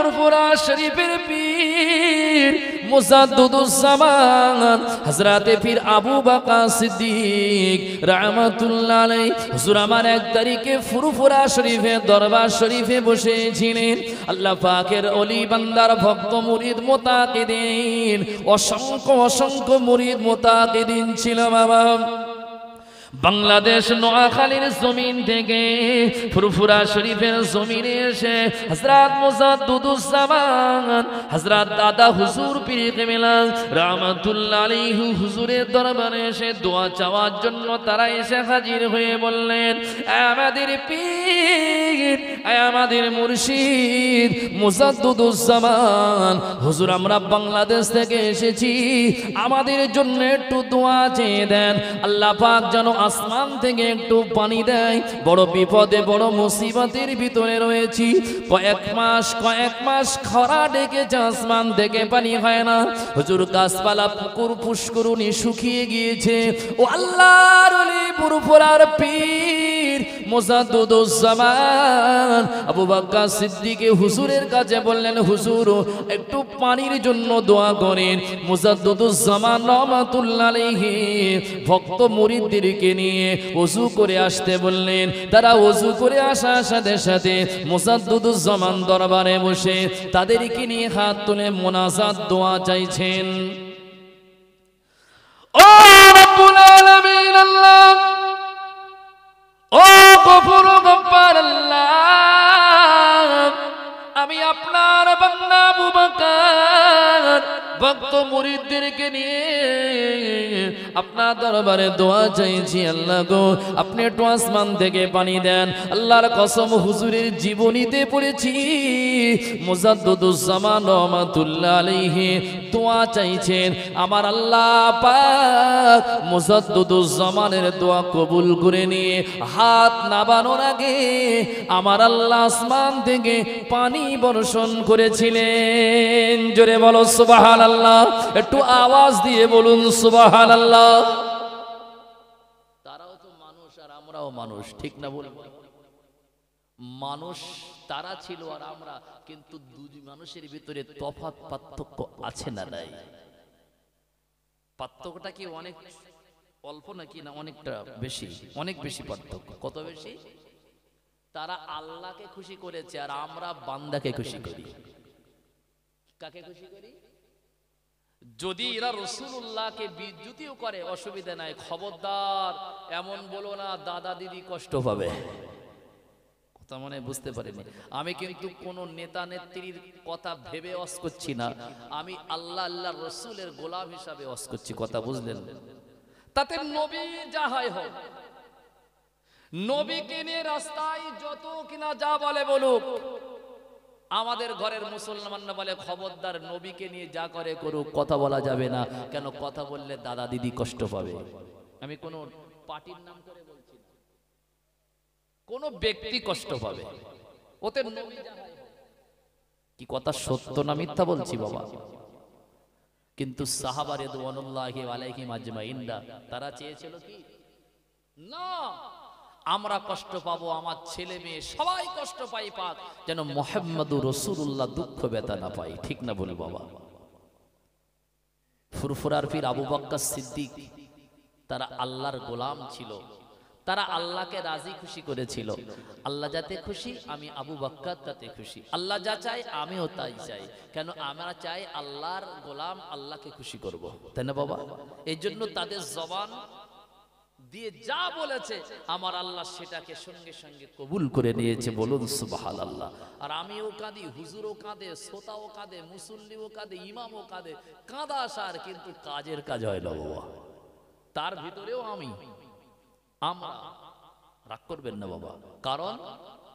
ফুরফুরা শরীফের পীর মুজাদ্দুদুজ্জামান হযরতে পীর আবু বকর সিদ্দিক রাহমাতুল্লাহ আলাইহি হুজুর আমার 1 তারিখে ফুরফুরা শরীফে দরবার শরীফে বসেছিলেন। আল্লাহ পাকের ওলি বান্দার ভক্ত মুরিদ মুতাকিদিন অসংখ্য অসংখ্য মুরিদ মুতাকিদিন ছিল বাবা। বাংলাদেশ নোয়াখালীর জমিন থেকে ফুরফুরা শরীফের জমিনে এসে হযরত মুজাদ্দুদুজ্জামান হযরত দাদা হুজুর পীর কিবলা রাহমাতুল্লাহ আলাইহি হুজুরের দরবারে এসে দোয়া চাওয়ার জন্য তারা এসে হাজির হয়ে বললেন, আমাদের পীর আমাদের মুর্শিদ মুজাদ্দুদুজ্জামান হুজুর, আমরা বাংলাদেশ থেকে এসেছি, আমাদের জন্য একটু দোয়া চেয়ে দেন। আল্লাহ পাক যেন আসমান থেকে একটু পানি দেয়, বড় বিপদে বড় মুসিবতের ভিতরে রয়েছি। কয়েক মাস খরা ডেকেছে, আসমান থেকে পানি হয় না। হুজুর গাছপালা পুকুর পুষ্করণী শুকিয়ে গিয়েছে। ও আল্লাহর ওলি ফুরফুরার পীর মুজাদ্দুদুজ্জামান আবু বকর সিদ্দিক হুজুরের কাছে বললেন, হুজুর একটু পানির জন্য দোয়া করেন। মুজাদ্দুদুজ্জামান রাহমাতুল্লাহ আলাইহি ভক্ত মুরিদদেরকে নিয়ে ওযু করে আসতে বললেন। তারা ওযু করে আসার সাথে সাথে মুজাদ্দুদুজ্জামান দরবারে বসে তাদেরকে নিয়ে হাত তুলে মুনাজাত দোয়া চাইছেন। ও রব্বুল আলামিন আল্লাহ, ও গফুর গফফার আল্লাহ, আমি আপনার বান্দা আবু বকর ভক্ত মুরিদদেরকে নিয়ে আপনার দরবারে দোয়া চাইছি। আল্লাহ গো, আপনি একটু আসমান থেকে পানি দেন। আল্লাহর কসম হুজুরের জীবনীতে পড়েছি মুজাদ্দুদুজ্জামান রাহমাতুল্লাহ আলাইহি দোয়া চাইছেন। আমার আল্লাহ পাক মুজাদ্দুদুজ্জামানের দোয়া কবুল করে নিয়ে হাত নাবানোর আগে আমার আল্লাহ আসমান থেকে পানি বর্ষণ করেছিলেন। জোরে বলো সুবহানাল্লাহ, একটু আওয়াজ দিয়ে বলুন সুবহানাল্লাহ। তারাও তো মানুষ আর আমরাও মানুষ, ঠিক না বলবো? মানুষ তারা ছিল আর আমরা, কিন্তু দুই মানুষের ভিতরে তফাৎ পার্থক্য আছে না নাই? পার্থক্যটা কি অনেক অল্প নাকি না অনেকটা বেশি? অনেক বেশি পার্থক্য। কত বেশি? তারা আল্লাহকে খুশি করেছে আর আমরা বান্দাকে খুশি করি। কাকে খুশি করি? যদি এরা রাসূলুল্লাহকে বিদ্যুতিও করে অসুবিধা নাই, খবরদার এমন বলো না দাদা দিদি কষ্ট পাবে। কথা মনে বুঝতে পারিনি। আমি কিন্তু কোন নেতা নেত্রীর কথা ভেবে ওয়াজ করছি না, আমি আল্লাহ আল্লাহর রাসূলের গোলাম হিসাবে ওয়াজ করছি। কথা বুঝলেন? তাতে নবী যা হয় হোক, নবীকে নিয়ে রাস্তায় যত কিনা যা বলে বলুক, আমাদের ঘরের মুসলমানরা বলে খবরদার নবীকে নিয়ে যা করে করুক, কথা বলা যাবে না। কেন? কথা বললে দাদা দিদি কষ্ট পাবে। আমি কোন পার্টির নাম করে বলছি না, কোন ব্যক্তি কষ্ট পাবে। ওতে নবী যা হয় কি কথা সত্য না মিথ্যা বলছি বাবা? কিন্তু সাহাবা রিদওয়ানুল্লাহি আলাইহিম আজমাইনরা তারা চেয়েছিল কি না আমরা কষ্ট পাবো, আমার ছেলে মেয়ে সবাই কষ্ট পাই, পাক যেন মুহাম্মদুর রাসূলুল্লাহ দুঃখ ব্যথা না পায়। ঠিক না বলে বাবা? ফুরফুরার পীর আবু বকর সিদ্দিক তারা আল্লাহর গোলাম ছিল, তারা আল্লাহকে রাজি খুশি করেছিল। আল্লাহ যাতে খুশি, আমি আবু বকর তাতে খুশি। আল্লাহ যা চাই আমিও তাই চাই। কেন? আমরা চাই আল্লাহর গোলাম, আল্লাহকে খুশি করব, তাই না বাবা? এই জন্য তাদের জবান দিয়ে যা বলেছে আমার আল্লাহ সেটাকে সঙ্গে সঙ্গে কবুল করে নিয়েছে। বলুন সুবহানাল্লাহ। আর আমিও কাঁদি, হুজুরও কাঁদে, শ্রোতাও কাঁদে, মুসল্লিও কাঁদে, ইমামও কাঁদে, কাঁদা সার, কিন্তু কাজের কাজ হয় না বাবা। তার ভিতরেও আমরা রাগ করবেন না বাবা,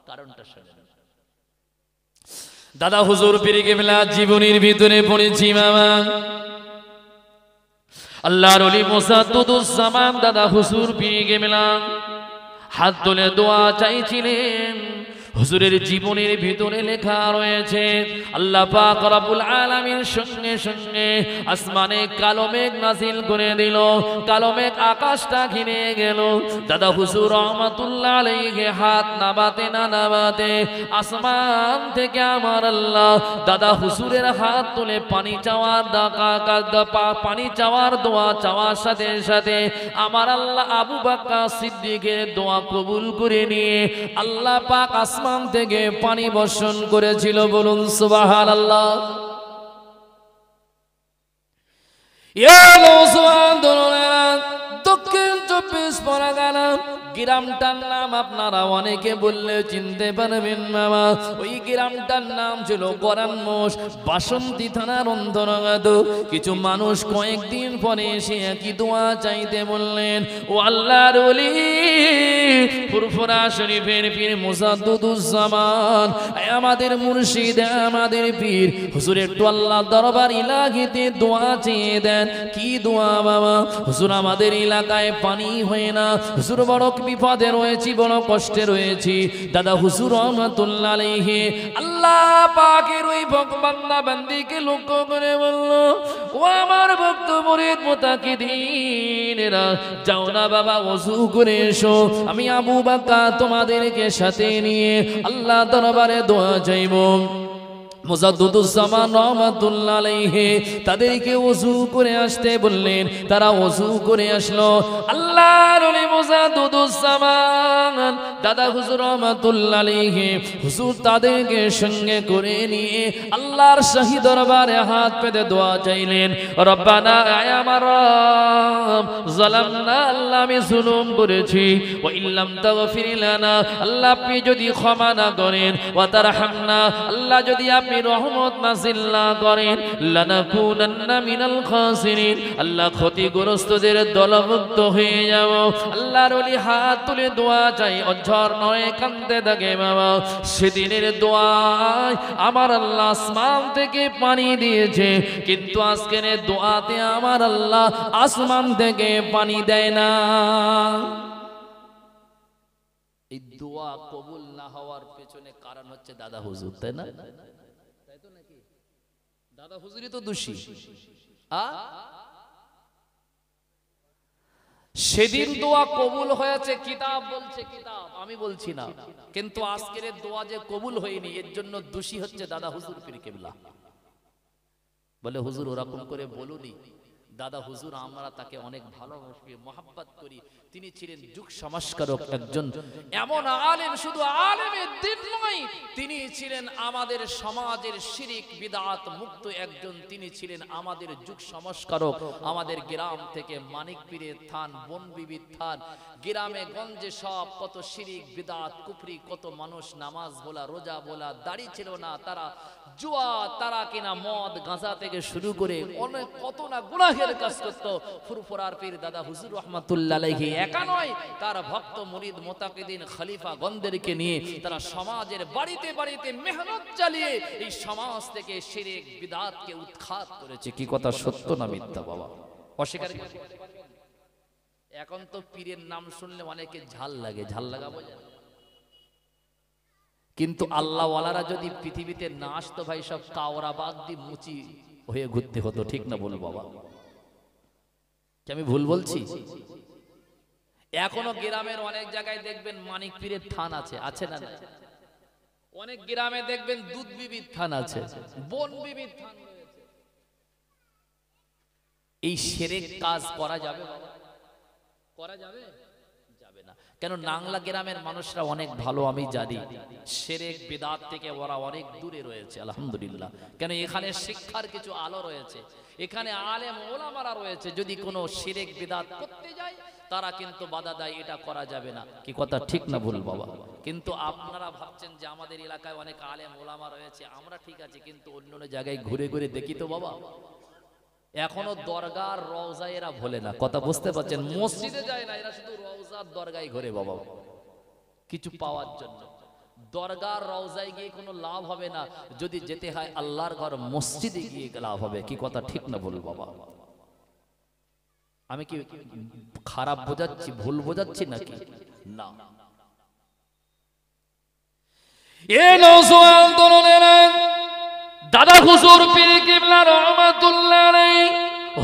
কারণটা শুনেন। দাদা হুজুর পীর কিবলা জীবনীর ভিতরে পড়েছি মামা, আল্লাহর ওলি মুজাদ্দুদুজ্জামান দাদা হুজুর পীর কিবলা হাত তুলে দোয়া চাইছিলেন। হুজুরের জীবনের ভিতরে লেখা রয়েছে আল্লাহ পাক রব্বুল আলামিন সঙ্গে সঙ্গে আসমানে কালো মেঘ নাজিল করে দিল, কালো মেঘ আকাশটা ঘিরে গেল। দাদা হুজুর রহমাতুল্লাহ আলাইহি হাত নামাতে না নামাতে আসমান থেকে আমার আল্লাহ দাদা হুজুরের হাত তুলে পানি চাওয়ার পানি চাওয়ার দোয়া চাওয়ার সাথে সাথে আমার আল্লাহ আবু বকর সিদ্দিকের দোয়া কবুল করে নিয়ে আল্লাহ পাক আসমান থেকে পানি বর্ষণ করেছিল। বলুন সুবহানাল্লাহ। দক্ষিণ 24 পরগনা গ্রামটার নাম আপনারা অনেকে বললে চিনতে পারবেন মামা। ওই গ্রামটার নাম ছিল গরানমোষ, বাসন্তী থানার অন্তর্গত। কিছু মানুষ কয়েকদিন পরে এসে একই দোয়া চাইতে বললেন, ও আল্লাহর ওলি ফুরফুরা শরীফের পীর মুজাদ্দুদুজ্জামান, আমাদের মুর্শিদ, আমাদের পীর হুজুর একটু আল্লাহ দরবার ইলাহিতে দোয়া চেয়ে দেন। কি দোয়া বাবা? হুজুর আমাদের এলাকায় পানি হয় না, হুজুর বড় বিপদে রয়েছি, বড় কষ্টে রয়েছি। দাদা হুজুর রহমাতুল্লাহ আলাইহি আল্লাহ পাকের ওই বান্দা বান্দিকে লক্ষ্য করে বলল, ও আমার ভক্ত মুরিদ মুতাকিদিনেরা, যাও না বাবা ওযু করে এসো, আমি আবু বকর তোমাদেরকে সাথে নিয়ে আল্লাহ দরবারে দোয়া চাইব। মুজাদ্দুদুজ্জামান রহমাতুল্লাহ আলাইহি তাদেরকে ওযু করে আসতে বললেন। তারা ওযু করে আসলো। আল্লাহর ওলি মুজাদ্দুদুজ্জামান দাদা হুজুর রহমাতুল্লাহ আলাইহি হুজুর তাদেরকে সঙ্গে করে নিয়ে আল্লাহর শাহী দরবারে হাত পেতে দোয়া চাইলেন। রব্বানা, আয় আমার রব, যালামনা, আল্লাহ আমি জুলুম করেছি, ওয়া ইল্লাম তাগফির লানা, আল্লাহ আপনি যদি ক্ষমা না করেন, ওয়া তারহামনা, আল্লাহ যদি আপনি রহমত নাযিল না করেন, লানাকুনান্না মিনাল খাসিরিন, আল্লাহ ক্ষতিগ্রস্তদের দলভুক্ত হয়ে যাব। আল্লাহর ওলি হাত তুলে দোয়া চাই, অঝর নয় কাঁদতে থাকে বাবা। সেদিনের দোয়ায় আমার আল্লাহ আসমান থেকে পানি দিয়েছে, কিন্তু আজকের দোয়াতে আমার আল্লাহ আসমান থেকে পানি দেয় না। এই দোয়া কবুল না হওয়ার পেছনে কারণ হচ্ছে দাদা হুজুর, তাই না? তাই তো নাকি? দাদা হুজুরই তো দোষী। সেদিন দোয়া কবুল হয়েছে, কিতাব বলছে, কিতাব আমি বলছি না, কিন্তু আজকের দোয়া যে কবুল হয়নি এর জন্য দোষী হচ্ছে দাদা হুজুর পীর কেবলা। বলে হুজুর ওরকম করে বলুনি, দাদা হুজুর আমরা তাকে অনেক ভালোবাসি, মহব্বত করি। তিনি ছিলেন যুগ সংস্কারক, একজন এমন আলেম, শুধু আলেমের দিন নয়, তিনি ছিলেন আমাদের সমাজের শিরিক বিদআত মুক্ত একজন, তিনি ছিলেন আমাদের যুগ সংস্কারক। আমাদের গ্রাম থেকে মানিক পীরের থান, বনবিবির থান, গ্রামে গঞ্জে সব কত শিরিক বিদআত কুফরি, কত মানুষ নামাজ বলা, রোজা বলা, দাড়ি ছিল না, তারা জুয়া, তারা কিনা মদ গাঁজা থেকে শুরু করে অনেক কত না গুনাহের কাজ করত। ফুরফুরার পীর দাদা হুজুর রহমাতুল্লাহ আলাইহি একা নয়, তার ভক্ত মুরিদ মুতাকিদিন খলিফা গণদেরকে নিয়ে তারা সমাজের বাড়িতে বাড়িতে মেহনত চালিয়ে এই সমাজ থেকে শিরক বিদআতকে উৎখাত করেছে। কি কথা সত্য না মিথ্যা বাবা? অস্বীকার করতে পারবেন? এখন তো পীরের নাম শুনলে অনেকে ঝাল লাগে, ঝাল লাগা বোঝেন, কিন্তু আল্লাহ ওয়ালারা যদি পৃথিবীতে না আসতো ভাই, সব কাওরা বাদ দিয়ে মুচি হয়ে ঘুরতে হতো। ঠিক না বল বাবা? কি আমি ভুল বলছি? এখনো গ্রামের অনেক জায়গায় দেখবেন মানিক পীরের থান আছে, আছে না? অনেক গ্রামে দেখবেন দুধ বিবির থান আছে, বন বিবির থান রয়েছে। এই শিরক কাজ করা যাবে বাবা? করা যাবে? যাবে না। কেন? নাংলা গ্রামের মানুষরা অনেক ভালো, আমি জানি শিরক বিদআত থেকে ওরা অনেক দূরে রয়েছে আলহামদুলিল্লাহ। কেন? এখানে শিক্ষার কিছু আলো রয়েছে, এখানে আলেম ওলামারা রয়েছে। যদি কোনো শিরক বিদআত করতে যায় তারা কিন্তু বাধা দেয়, এটা করা যাবে না। কি কথা ঠিক না ভুল বাবা? কিন্তু আপনারা ভাবছেন যে আমাদের এলাকায় অনেক আলেম ওলামা রয়েছে, আমরা ঠিক আছে, কিন্তু অন্য জায়গায় ঘুরে ঘুরে দেখি তো বাবা, এখনো দরগার রওজায় এরা ভোলে না। কথা বুঝতে পারছেন? মসজিদে যায় না, এরা শুধু রওজার দরগায় ঘুরে বাবা কিছু পাওয়ার জন্য। দরগার রওজায় গিয়ে কোনো লাভ হবে না, যদি যেতে হয় আল্লাহর ঘর মসজিদে গিয়ে লাভ হবে। কি কথা ঠিক না ভুল বাবা? আমি কি খারাপ বোঝাচ্ছি, ভুল বোঝাচ্ছি নাকি? না। এ নওজোয়ান তরুণেরা, দাদা হুজুর পীর কিবলা রহমাতুল্লাহ আলাইহি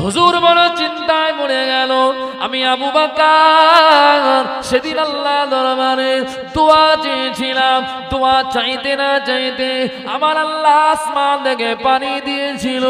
হুজুর বড় চিন্তায় পড়ে গেল। আমি আবু বকর সেদিন আল্লাহ দরবারে দোয়া চেয়েছিলাম, দোয়া চাইতে না চাইতে আমার আল্লাহ আসমান থেকে পানি দিয়েছিল।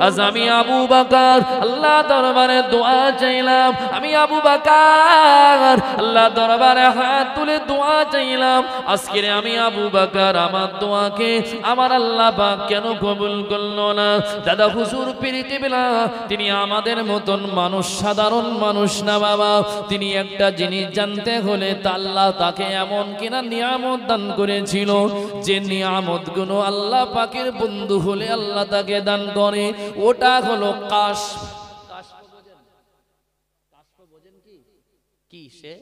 আজ আমি আবু বকর আল্লাহ দরবারে দোয়া চাইলাম, আমি আবু বকর আল্লাহ দরবারে হাত তুলে দোয়া চাইলাম। আজকে আমি আবু বকর আমার দোয়াকে আমার আল্লাহ পাক কেন কবুল করলো না? দাদা হুজুর পীর কিবলা তিনি আমাদের মতন মানুষ, সাধারণ মানুষ না বাবা। তিনি একটা জিনিস জানতে হলে আল্লাহ তাকে এমন কিনা নিয়ামত দান করেছিল, যে নিয়ামত গুলো আল্লাহ পাকের বন্ধু হলে আল্লাহ তাকে দান করে। ওটা হলো কাশফ। কি সে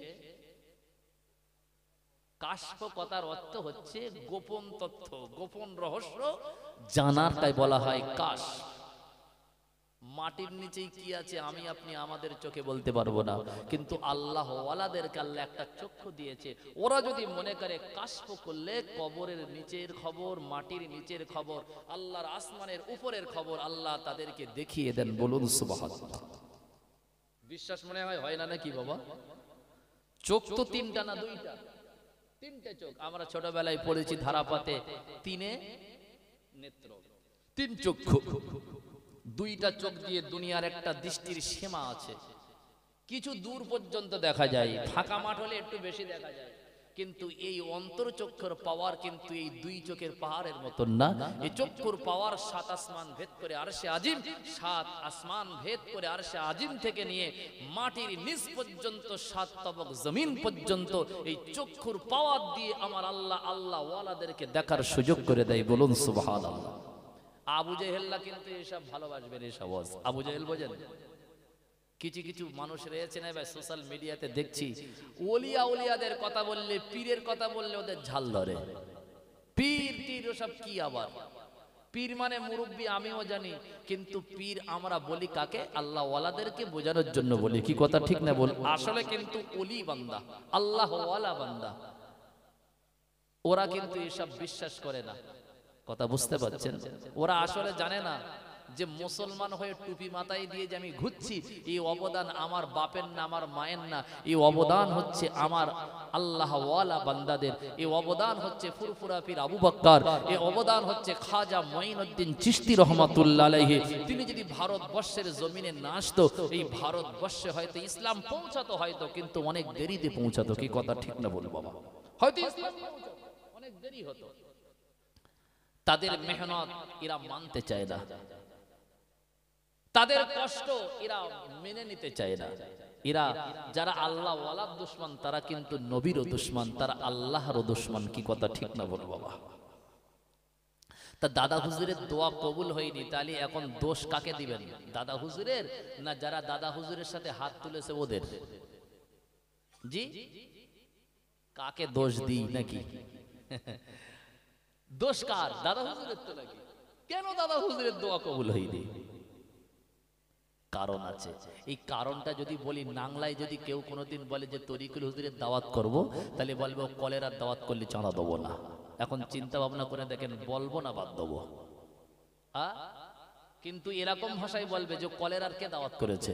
কাশফ কথার অর্থ হচ্ছে গোপন তথ্য, গোপন রহস্য জানার, তাই বলা হয় কাশফ। মাটির নিচেই কি আছে আমি আপনি আমাদের চোখে বলতে পারবো না, কিন্তু আল্লাহ ওয়ালাদেরকে আল্লাহ একটা চক্ষু দিয়েছে। ওরা যদি মনে করে কাশফ করলে কবরের নিচের খবর, মাটির নিচের খবর, আল্লাহর আসমানের উপরের খবর আল্লাহ তাদেরকে দেখিয়ে দেন। বলুন সুবহানাল্লাহ। বিশ্বাস মনে হয় না নাকি বাবা? চোখ তো তিনটা না দুইটা? তিনটে চোখ। আমরা ছোটবেলায় পড়েছি ধারাপাতে, তিনে নেত্র, তিন চক্ষু। দুইটা চোখ দিয়ে দুনিয়ার একটা দৃষ্টির সীমা আছে, কিছু দূর পর্যন্ত দেখা যায়, ফাঁকা মাঠ হলে একটু বেশি দেখা যায়। কিন্তু এই অন্তর চক্ষুর পাওয়ার কিন্তু এই দুই চোখের পাহাড়ের মতন না। এই চক্ষুর পাওয়ার 7 আসমান ভেদ করে আরশে আজিম, 7 আসমান ভেদ করে আরশে আজিম থেকে নিয়ে মাটির নিচ পর্যন্ত 7 তবক জমিন পর্যন্ত এই চক্ষুর পাওয়ার দিয়ে আমার আল্লাহ আল্লাহ ওয়ালাদেরকে দেখার সুযোগ করে দেয়। বলুন সুবহানাল্লাহ। আবু জেহেল্লা কিন্তু এসব ভালোবাসবেন, এসব আবু জেহেল বোঝেন। কিছু কিছু মানুষ রয়েছে না ভাই, সোশ্যাল মিডিয়াতে দেখছি ওলিয়া উলিয়াদের কথা বললে, পীরের কথা বললে ওদের ঝাল ধরে। পীর তীর ওসব কি? আবার পীর মানে মুরব্বী, আমিও জানি, কিন্তু পীর আমরা বলি কাকে? আল্লাহ ওয়ালাদেরকে বোঝানোর জন্য বলি। কি কথা ঠিক না বল? আসলে কিন্তু ওলি বান্দা, আল্লাহ ওয়ালা বান্দা, ওরা কিন্তু এসব বিশ্বাস করে না। কথা বুঝতে পারছেন? ওরা আসলে জানে না যে মুসলমান হয়ে টুপি মাথায় দিয়ে যে আমি ঘুরছি, এই অবদান আমার বাপের না, আমার মায়ের না, এই অবদান হচ্ছে আমার আল্লাহ ওয়ালা বান্দাদের। এই অবদান হচ্ছে ফুরফুরা পীর আবু বকর, এই অবদান হচ্ছে খাজা মঈনুদ্দিন চিশতি রহমাতুল্লাহ আলাইহি। তিনি যদি ভারতবর্ষের জমিনে না আসতো, এই ভারতবর্ষে হয়তো ইসলাম পৌঁছাতো, হয়তো কিন্তু অনেক দেরিতে পৌঁছাতো। কি কথা ঠিক না বল বাবা? হয়তো ইসলাম অনেক দেরি হতো। তাদের মেহনত এরা মানতে চায় না, তাদের কষ্ট এরা মেনে নিতে চায় না। এরা যারা আল্লাহ ওয়ালার দুশমন, তারা কিন্তু নবীরও দুশমন, তারা আল্লাহরও দুশমন। কি কথা ঠিক না বল বাবা? তা দাদা হুজুরের দোয়া কবুল হয়নি, তাহলে এখন দোষ কাকে দিবেন? দাদা হুজুরের না যারা দাদা হুজুরের সাথে হাত তুলেছে ওদের? জি, কাকে দোষ দিই নাকি? দোষ কার? দাদা হুজুরের তো নাকি? কেন দাদা হুজুরের দোয়া কবুল হয়নি? কারণ আছে। এই কারণটা যদি বলি, নাংলায় যদি কেউ কোনোদিন বলে যে তরিকুল হুজুরের দাওয়াত করব, তাহলে বলবো কলেরার দাওয়াত করলে চাঁদা দেবো না। এখন চিন্তা ভাবনা করে দেখেন, বলবো না বাদ দেবো? কিন্তু এরকম ভাষায় বলবে যে কলেরার কে দাওয়াত করেছে।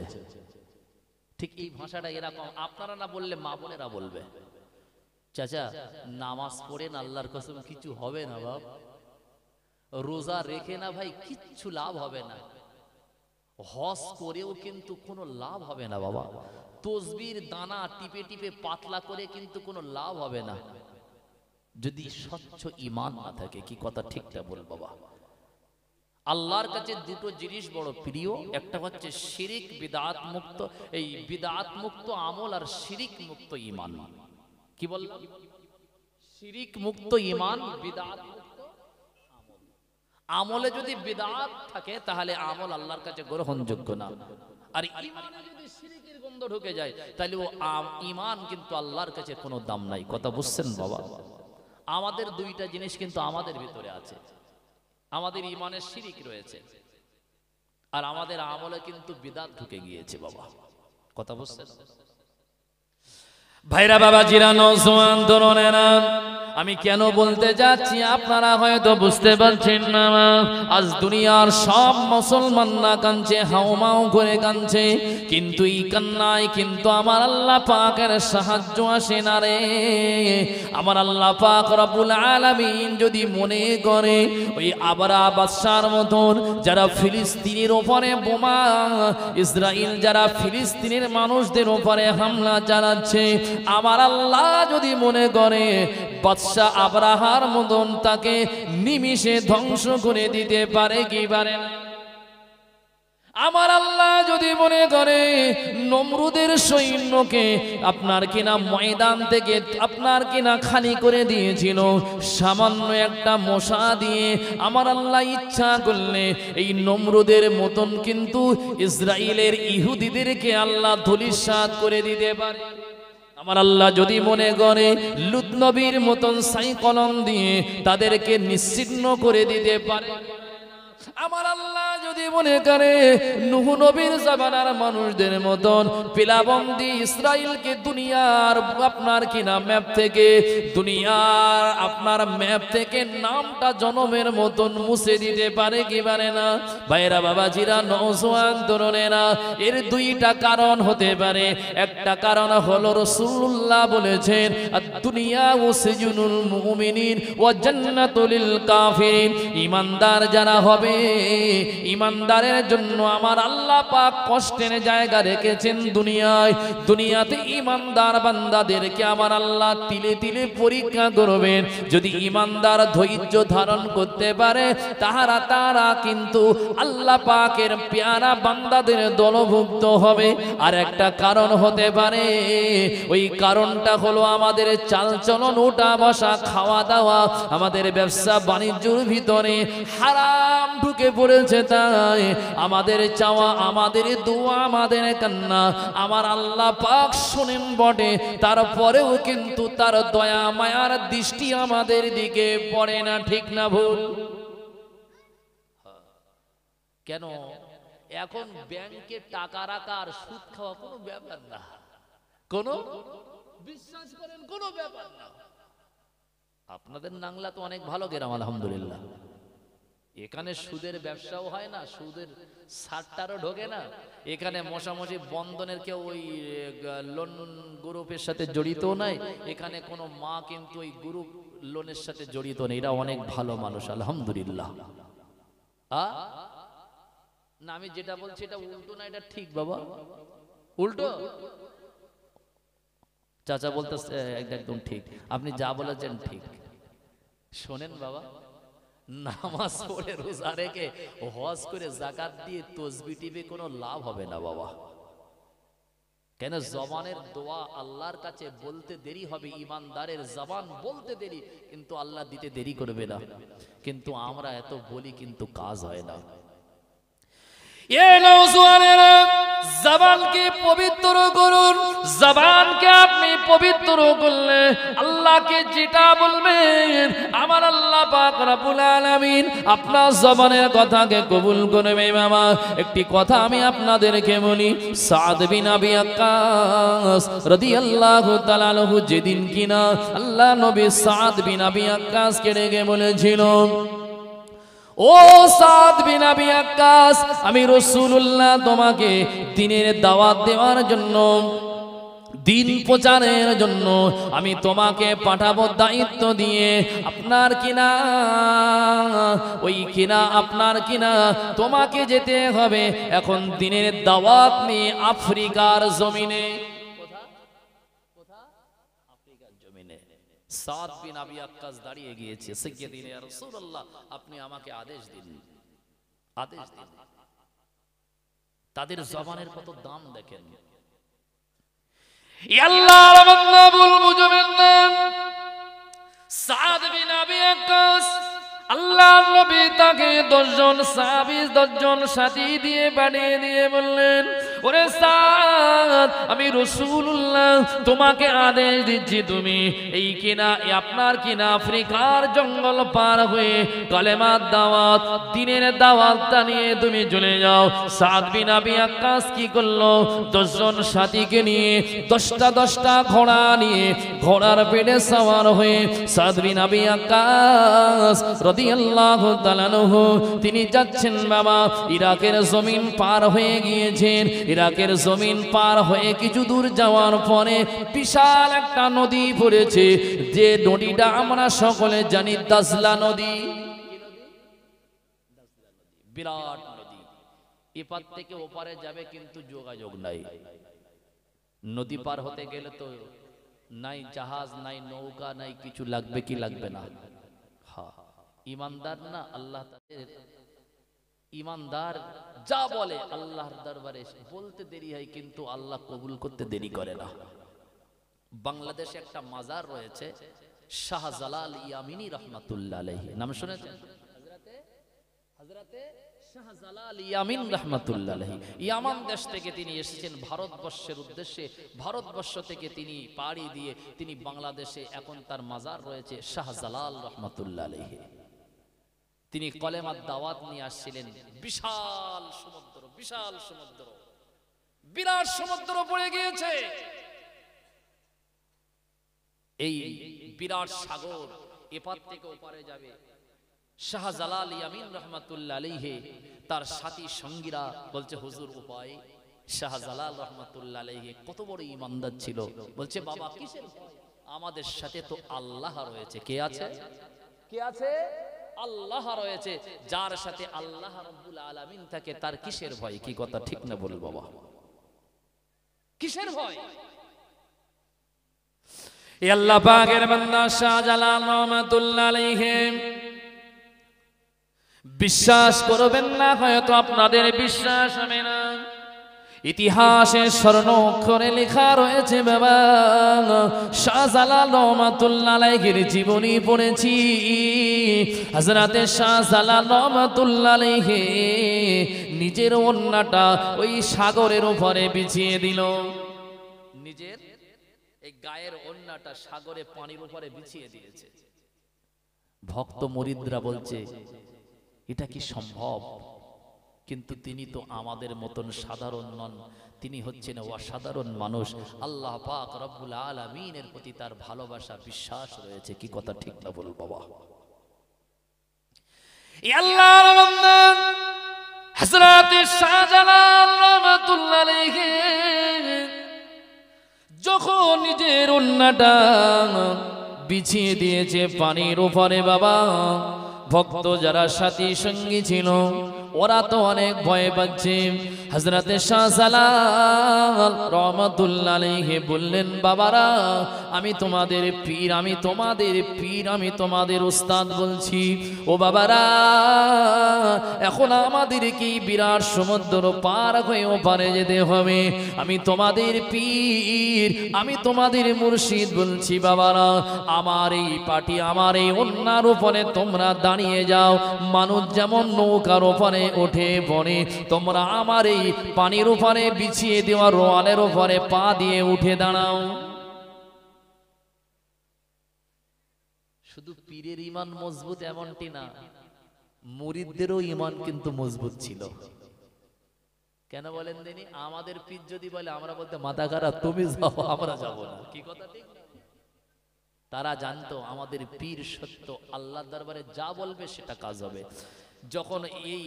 ঠিক এই ভাষাটা এরকম, আপনারা না বললে মা বোনেরা বলবে। চাচা নামাজ পড়েন, আল্লাহর কসম কিছু হবে না বাপ। রোজা রেখে না ভাই কিচ্ছু লাভ হবে না। হজ করেও কিন্তু কোনো লাভ হবে না বাবা। তসবির দানা টিপে টিপে পাতলা করে কিন্তু কোনো লাভ হবে না যদি স্বচ্ছ ঈমান না থাকে। কি কথা ঠিকটা বল বাবা? আল্লাহর কাছে দুটো জিনিস বড় প্রিয়, একটা হচ্ছে শিরিক বিদআত মুক্ত, এই বিদআত মুক্ত আমল, আর শিরিক মুক্ত ঈমান। কি বললাম? শিরিক মুক্ত ঈমান, বিদআত মুক্ত আমল। আমলে যদি বিদআত থাকে তাহলে আমল আল্লাহর কাছে গ্রহণযোগ্য না, আর ঈমানে যদি শিরিকের গন্ধ ঢুকে যায় তাহলে ও ঈমান কিন্তু আল্লাহর কাছে কোনো দাম নাই। কথা বুঝছেন বাবা? আমাদের দুইটা জিনিস কিন্তু আমাদের ভিতরে আছে। আমাদের ঈমানের শিরিক রয়েছে, আর আমাদের আমলে কিন্তু বিদআত ঢুকে গিয়েছে বাবা। কথা বুঝছেন? ভাইরা বাবা জিরা, নওজোয়ান তরুণেরা, আমি কেন বলতে যাচ্ছি আপনারা হয়তো বুঝতে পারছেন না। আজ দুনিয়ার সব মুসলমানরা কাঁদছে, হাউমাউ করে কাঁদছে, কিন্তু এই কান্নায় কিন্তু আমার আল্লাহ পাকের সাহায্য আসে না রে। আমার আল্লাহ পাক রব্বুল আলামিন যদি মনে করে ওই আবরা বাদশার মতন যারা ফিলিস্তিনের উপরে বোমা, ইসরাইল যারা ফিলিস্তিনের মানুষদের উপরে হামলা চালাচ্ছে, আমার আল্লাহ যদি মনে করে বাদশা আবরাহার মতন তাকে নিমিষে ধ্বংস করে দিতে পারে কি পারে না? আমার আল্লাহ যদি মনে করে নমরুদের সৈন্যকে আপনার কিনা ময়দান থেকে আপনার কিনা খালি করে দিয়েছিল সামান্য একটা মশা দিয়ে, আমার আল্লাহ ইচ্ছা করলে এই নমরুদের মতন কিন্তু ইসরাইলের ইহুদিদেরকে আল্লাহ ধূলিসাৎ করে দিতে পারে। আমার আল্লাহ যদি মনে করে লূত নবীর মতন সাইকলন দিয়ে তাদেরকে নিশ্চিহ্ন করে দিতে পারে। আমার আল্লাহ যদি মনে করে নূহ নবীর জামানার মানুষদের মতন পিলাবন্দি ইসরাইলকে দুনিয়ার আপনার কিনা ম্যাপ থেকে, দুনিয়ার আপনার ম্যাপ থেকে নামটা জনমের মতন মুছে দিতে পারে কি পারে না? ভাইরা বাবাজিরা, নওজোয়ান তরুণেরা, এর দুইটা কারণ হতে পারে। একটা কারণ হলো রাসূলুল্লাহ বলেছেন দুনিয়া ও সিজনুল মুমিনিন ওয়া জান্নাতুল কাফিরিন। ঈমানদার যারা হবে, ঈমানদারের জন্য আমার আল্লাহ পাক কষ্টের জায়গা রেখেছেন দুনিয়ায়। দুনিয়াতে ঈমানদার বান্দাদেরকে আমার আল্লাহ তিলে তিলে পরীক্ষা করবেন। যদি ঈমানদার ধৈর্য ধারণ করতে পারে তারা কিন্তু আল্লাহ পাকের পেয়ারা বান্দাদের দলভুক্ত হবে। আর একটা কারণ হতে পারে, ওই কারণটা হলো আমাদের চালচলন, ওঠা বসা, খাওয়া দাওয়া, আমাদের ব্যবসা বাণিজ্যের ভিতরে হারাম ঢুকে পড়েছে। তাই আমাদের চাওয়া, আমাদের দোয়া, আমাদের কান্না আমার আল্লাহ পাক শুনেন বটে, তারপরেও কিন্তু তার দয়া মায়ার দৃষ্টি আমাদের দিকে পড়ে না। ঠিক না ভুল? কেন এখন ব্যাংকে টাকা রাখা আর সুদ খাওয়া কোনো ব্যাপার না, কোনো বিশ্বাস করেন কোনো ব্যাপার না। আপনাদের নাংলা তো অনেক ভালো গ্রাম আলহামদুলিল্লাহ, এখানে সুদের ব্যবসাও হয় না, সুদের সারটারও ঢোকে না। এখানে মশামশি বন্ধনের কেউ ওই লোন গ্রুপের সাথে জড়িত নাই, এখানে কোনো মা কিন্তু ওই গ্রুপ লোনের সাথে জড়িত নেই। এরা অনেক ভালো মানুষ আলহামদুলিল্লাহ। না আমি যেটা বলছি এটা উল্টো না, এটা ঠিক বাবা? উল্টো? চাচা বলতেছে একদম ঠিক, আপনি যা বলেছেন ঠিক। শোনেন বাবা, নামাজ পড়ে রোজা রেখে হজ করে যাকাত দিয়ে তসবিহ টিপে কোনো লাভ হবে না বাবা। কেন? জবানের দোয়া আল্লাহর কাছে বলতে দেরি হবে, ঈমানদারের জবান বলতে দেরি, কিন্তু আল্লাহ দিতে দেরি করবে না। কিন্তু আমরা এত বলি কিন্তু কাজ হয় না। এই নওজোয়ানেরা, জবানকে পবিত্র করুন। জবানকে আপনি পবিত্র করলে আল্লাহকে যেটা বলবেন আমার আল্লাহ পাক রব্বুল আলামিন আপনার জবানের কথাকে কবুল করবে। বাবা একটি কথা আমি আপনাদেরকে বলি, সাদ বিন আবি ওয়াক্কাস রাদিয়াল্লাহু তাআলা আনহু যেদিন কিনা আল্লাহ নবী সাদ বিন আবি ওয়াক্কাসকে ডেকে বলেছিল, ও সাদ বিন আবি ওয়াক্কাস, আমি রাসূলুল্লাহ তোমাকে দ্বীনের দাওয়াত দেওয়ার জন্য, দিন প্রচারের জন্য আমি তোমাকে পাঠাবো দায়িত্ব দিয়ে। আপনার কিনা ওই কিনা আপনার কিনা তোমাকে যেতে হবে এখন দ্বীনের দাওয়াত নিয়ে আফ্রিকার জমিনে। সাদ বিন আবি ওয়াক্কাস দাঁড়িয়ে গিয়েছে, সাইয়্যিদিনা ইয়া রাসূলুল্লাহ আপনি আমাকে আদেশ দিন, আদেশ দিন। তাদের জবানের কত দাম দেখেন। আল্লাহর বান্দা ভুল বুঝবেন না, সাদ বিন আবি ওয়াক্কাস আল্লাহর নবী তাকে 10 জন সাহাবী 10 জন সাথী দিয়ে বানিয়ে দিয়ে বললেন, ওরে সাদ, আমি রাসূলুল্লাহ তোমাকে আদেশ দিচ্ছি, তুমি এই কিনা আপনার কিনা আফ্রিকার জঙ্গল পার হয়ে কালেমার দাওয়াত, দ্বীনের দাওয়াতটা নিয়ে তুমি চলে যাও। সাদ বিন আবি ওয়াক্কাস কি করলো? 10 জন সাথীকে নিয়ে 10টা ঘোড়া নিয়ে ঘোড়ার পেটে সওয়ার হয়ে সাদ বিন আবি ওয়াক্কাস রাদিয়াল্লাহু তাআলা আনহু তিনি যাচ্ছেন বাবা ইরাকের জমিন পার হয়ে গিয়েছেন। ইরাকের জমিন পার হয়ে কিছু দূর যাওয়ার পরে বিশাল একটা নদী পড়েছে, যে নদীটা আমরা সকলে জানি দাজলা নদী। বিরাট নদী, এপার থেকে ওপারে যাবে কিন্তু যোগাযোগ নাই। নদী পার হতে গেলে তো নাই জাহাজ, নাই নৌকা, নাই কিছু, লাগবে কি লাগবে না? হ্যাঁ, ইমানদার না আল্লাহ তাদের ইমানদার যা বলে আল্লাহর দরবারে বলতে দেরি হয়, কিন্তু আল্লাহ কবুল করতে দেরি করে না। বাংলাদেশে একটা মাজার রয়েছে শাহজালাল ইয়ামিনী রহমাতুল্লাহ আলাইহি, নাম শুনেছেন? হযরতে শাহজালাল ইয়ামিন রহমাতুল্লাহ আলাইহি ইয়ামান দেশ থেকে তিনি এসেছেন ভারতবর্ষের উদ্দেশ্যে। ভারতবর্ষ থেকে তিনি পাড়ি দিয়ে তিনি বাংলাদেশে, এখন তার মাজার রয়েছে শাহজালাল রহমাতুল্লাহ আলাইহি। তিনি কলেমার দাওয়াত নিয়ে আসছিলেন। বিশাল সমুদ্র, বিশাল সমুদ্র, বিরাট সমুদ্র পড়ে গিয়েছে। এই বিরাট সাগর এপার থেকে ওপারে যাবে। শাহজালাল ইয়ামিন রহমাতুল্লাহ আলাইহি তার সাথী সঙ্গীরা বলছে হুজুর উপায়। শাহজালাল রহমাতুল্লাহ আলাইহি কত বড় ঈমানদার ছিল, বলছে বাবা কিসের ভয়? আমাদের সাথে তো আল্লাহ রয়েছে। কে আছে? কে আছে? আল্লাহ রয়েছে। যার সাথে আল্লাহ রাব্বুল আলামিন থাকে তার কিসের ভয়? কি কথা ঠিক না বল বাবা? কিসের ভয়? এই আল্লাহ পাকের বান্দা শাহজালাল রহমাতুল্লাহ আলাইহি, বিশ্বাস করবেন না, হয়তো আপনাদের বিশ্বাস হবে না, ইতিহাসে স্বর্ণ অক্ষরে লেখা রয়েছে বাবা, শাহজালাল রহমাতুল্লাহ আলাইহির জীবনী পড়েছি। হযরতে শাহজালাল রহমাতুল্লাহ আলাইহি নিজের ওন্নাটা ওই সাগরের উপরে বিছিয়ে দিল। নিজের এই গায়ের ওন্নাটা সাগরে পানির উপরে বিছিয়ে দিয়েছে। ভক্ত মুরিদরা বলছে এটা কি সম্ভব? কিন্তু তিনি তো আমাদের মতন সাধারণ নন, তিনি হচ্ছেন অসাধারণ মানুষ। আল্লাহ পাক রব্বুল আলামিনের প্রতি তার ভালোবাসা, বিশ্বাস রয়েছে। কি কথা ঠিক না বল বাবা? আল্লাহর বান্দা হযরত শাহজালাল রহমাতুল্লাহ আলাইহি যখন নিজের ওন্নাটা বিছিয়ে দিয়েছে পানির উপরে বাবা, ভক্ত যারা সাথী সঙ্গী ছিল ওরা তো অনেক ভয় পাচ্ছে। হযরতে শাহজালাল রহমাতুল্লাহ আলাইহি বললেন বাবারা, আমি তোমাদের পীর, আমি তোমাদের পীর, আমি তোমাদের উস্তাদ বলছি। ও বাবারা, এখন আমাদের কি বিরাট সমুদ্র পার হয়ে ওপারে যেতে হবে। আমি তোমাদের পীর, আমি তোমাদের মুর্শিদ বলছি বাবারা, আমার এই পাটি, আমার এই ওন্নার উপরে তোমরা দাঁড়িয়ে যাও। মানুষ যেমন নৌকার উপরে ওঠে পড়ে, তোমরা আমার এই পানির উপরে বিছিয়ে দেওয়া রোয়ালের উপরে পা দিয়ে উঠে দাঁড়াও। শুধু পীরের ঈমান মজবুত এমনটি না, মুরিদদেরও ঈমান কিন্তু মজবুত ছিল। কেন বলেন দিনি? আমাদের পীর যদি বলে আমরা বলতে মাথা খারাপ, তুমি যাও আমরা যাব না। কি কথা ঠিক? তারা জানতো আমাদের পীর সত্য, আল্লাহর দরবারে যা বলবে সেটা কাজ হবে। যখন এই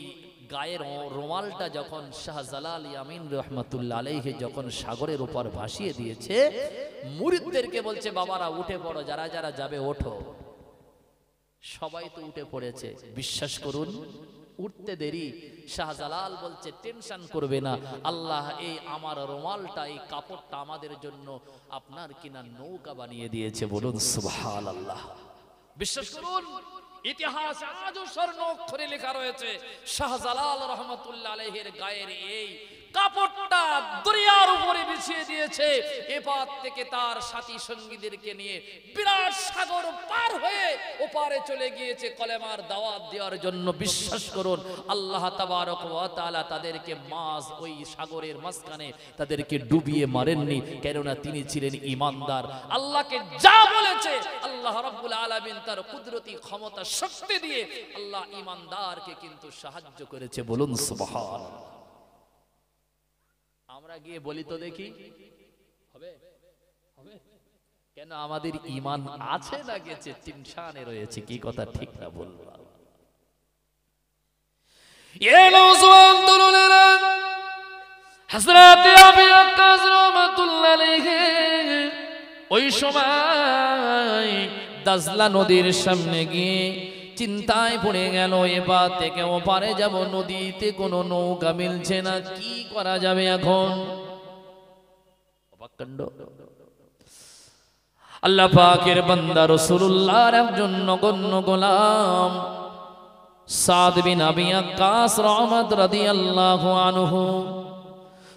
গায়ের রুমালটা যখন শাহজালাল ইয়ামিন রহমাতুল্লাহ আলাইহি যখন সাগরের উপর ভাসিয়ে দিয়েছে, মুরিদদেরকে বলছে বাবারা উঠে পড়ো, যারা যারা যাবে ওঠো। সবাই তো উঠে পড়েছে। বিশ্বাস করুন, উঠতে দেরি। শাহজালাল বলছে টেনশন করবে না, আল্লাহ এই আমার রুমালটা, এই কাপড়টা আমাদের জন্য আপনার কিনা নৌকা বানিয়ে দিয়েছে। বলুন সুবহানাল্লাহ। বিশ্বাস করুন, ইতিহাসে আজও স্বর্ণ অক্ষরে লেখা রয়েছে শাহজালাল রহমাতুল্লাহ আলাইহির গায়ের এই কাপড়টা দরিয়ার উপরে বিছিয়ে দিয়েছে, এপার থেকে তার সাথী সঙ্গীদেরকে নিয়ে বিরাট সাগর পার হয়ে ওপারে চলে গিয়েছে কলেমার দাওয়াত দেওয়ার জন্য। বিশ্বাস করুন আল্লাহ তাবারক ওয়া তাআলা তাদেরকে মাঝ ওই সাগরের মাঝখানে তাদেরকে ডুবিয়ে মারেননি, কেননা তিনি ছিলেন ঈমানদার। আল্লাহকে যা বলেছে আল্লাহ রাব্বুল আলামিন তার কুদরতি ক্ষমতা শক্তি দিয়ে আল্লাহ ঈমানদারকে কিন্তু সাহায্য করেছে। বলুন সুবহানাল্লাহ। আমরা গিয়ে বলি তো দেখি হবে হবে কেন? আমাদের ঈমান আছে না গেছে? টেনশনে রয়েছে। কি কথা ঠিক না বলবো? এ নওজওয়ান তরুণেরা, হযরত আবু ওয়াক্কাস রাহমাতুল্লাহ আলাইহি ওই সময় দাজলা নদীর সামনে গিয়ে চিন্তায় পড়ে গেল, এবার থেকে ওপারে যাব, নদীতে কোনো নৌকা মিলছে না, কি করা যাবে এখন? আল্লাহ পাকের বান্দা রাসূলুল্লাহর একজন নগণ্য গোলাম সাদ বিন আবি ওয়াক্কাস রাদিয়াল্লাহু আনহু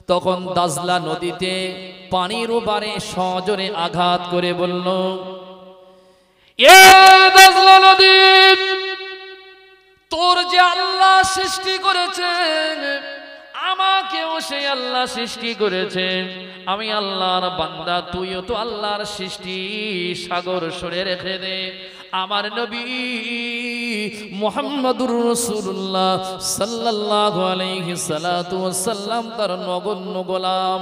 তখন দাজলা নদীতে পানির ওপারে সজোরে আঘাত করে বলল, এ দাজলা নদী, তোর যে আল্লাহ সৃষ্টি করেছেন, আমাকেও সেই আল্লাহ সৃষ্টি করেছেন, আমি আল্লাহর বান্দা, তুইও তো আল্লাহর সৃষ্টি, সাগর সরে রেখে দে। আমার নবী মুহাম্মদুর রাসূলুল্লাহ সাল্লাল্লাহু আলাইহি সাল্লাতু ওয়াসাল্লাম তার নগণ্য গোলাম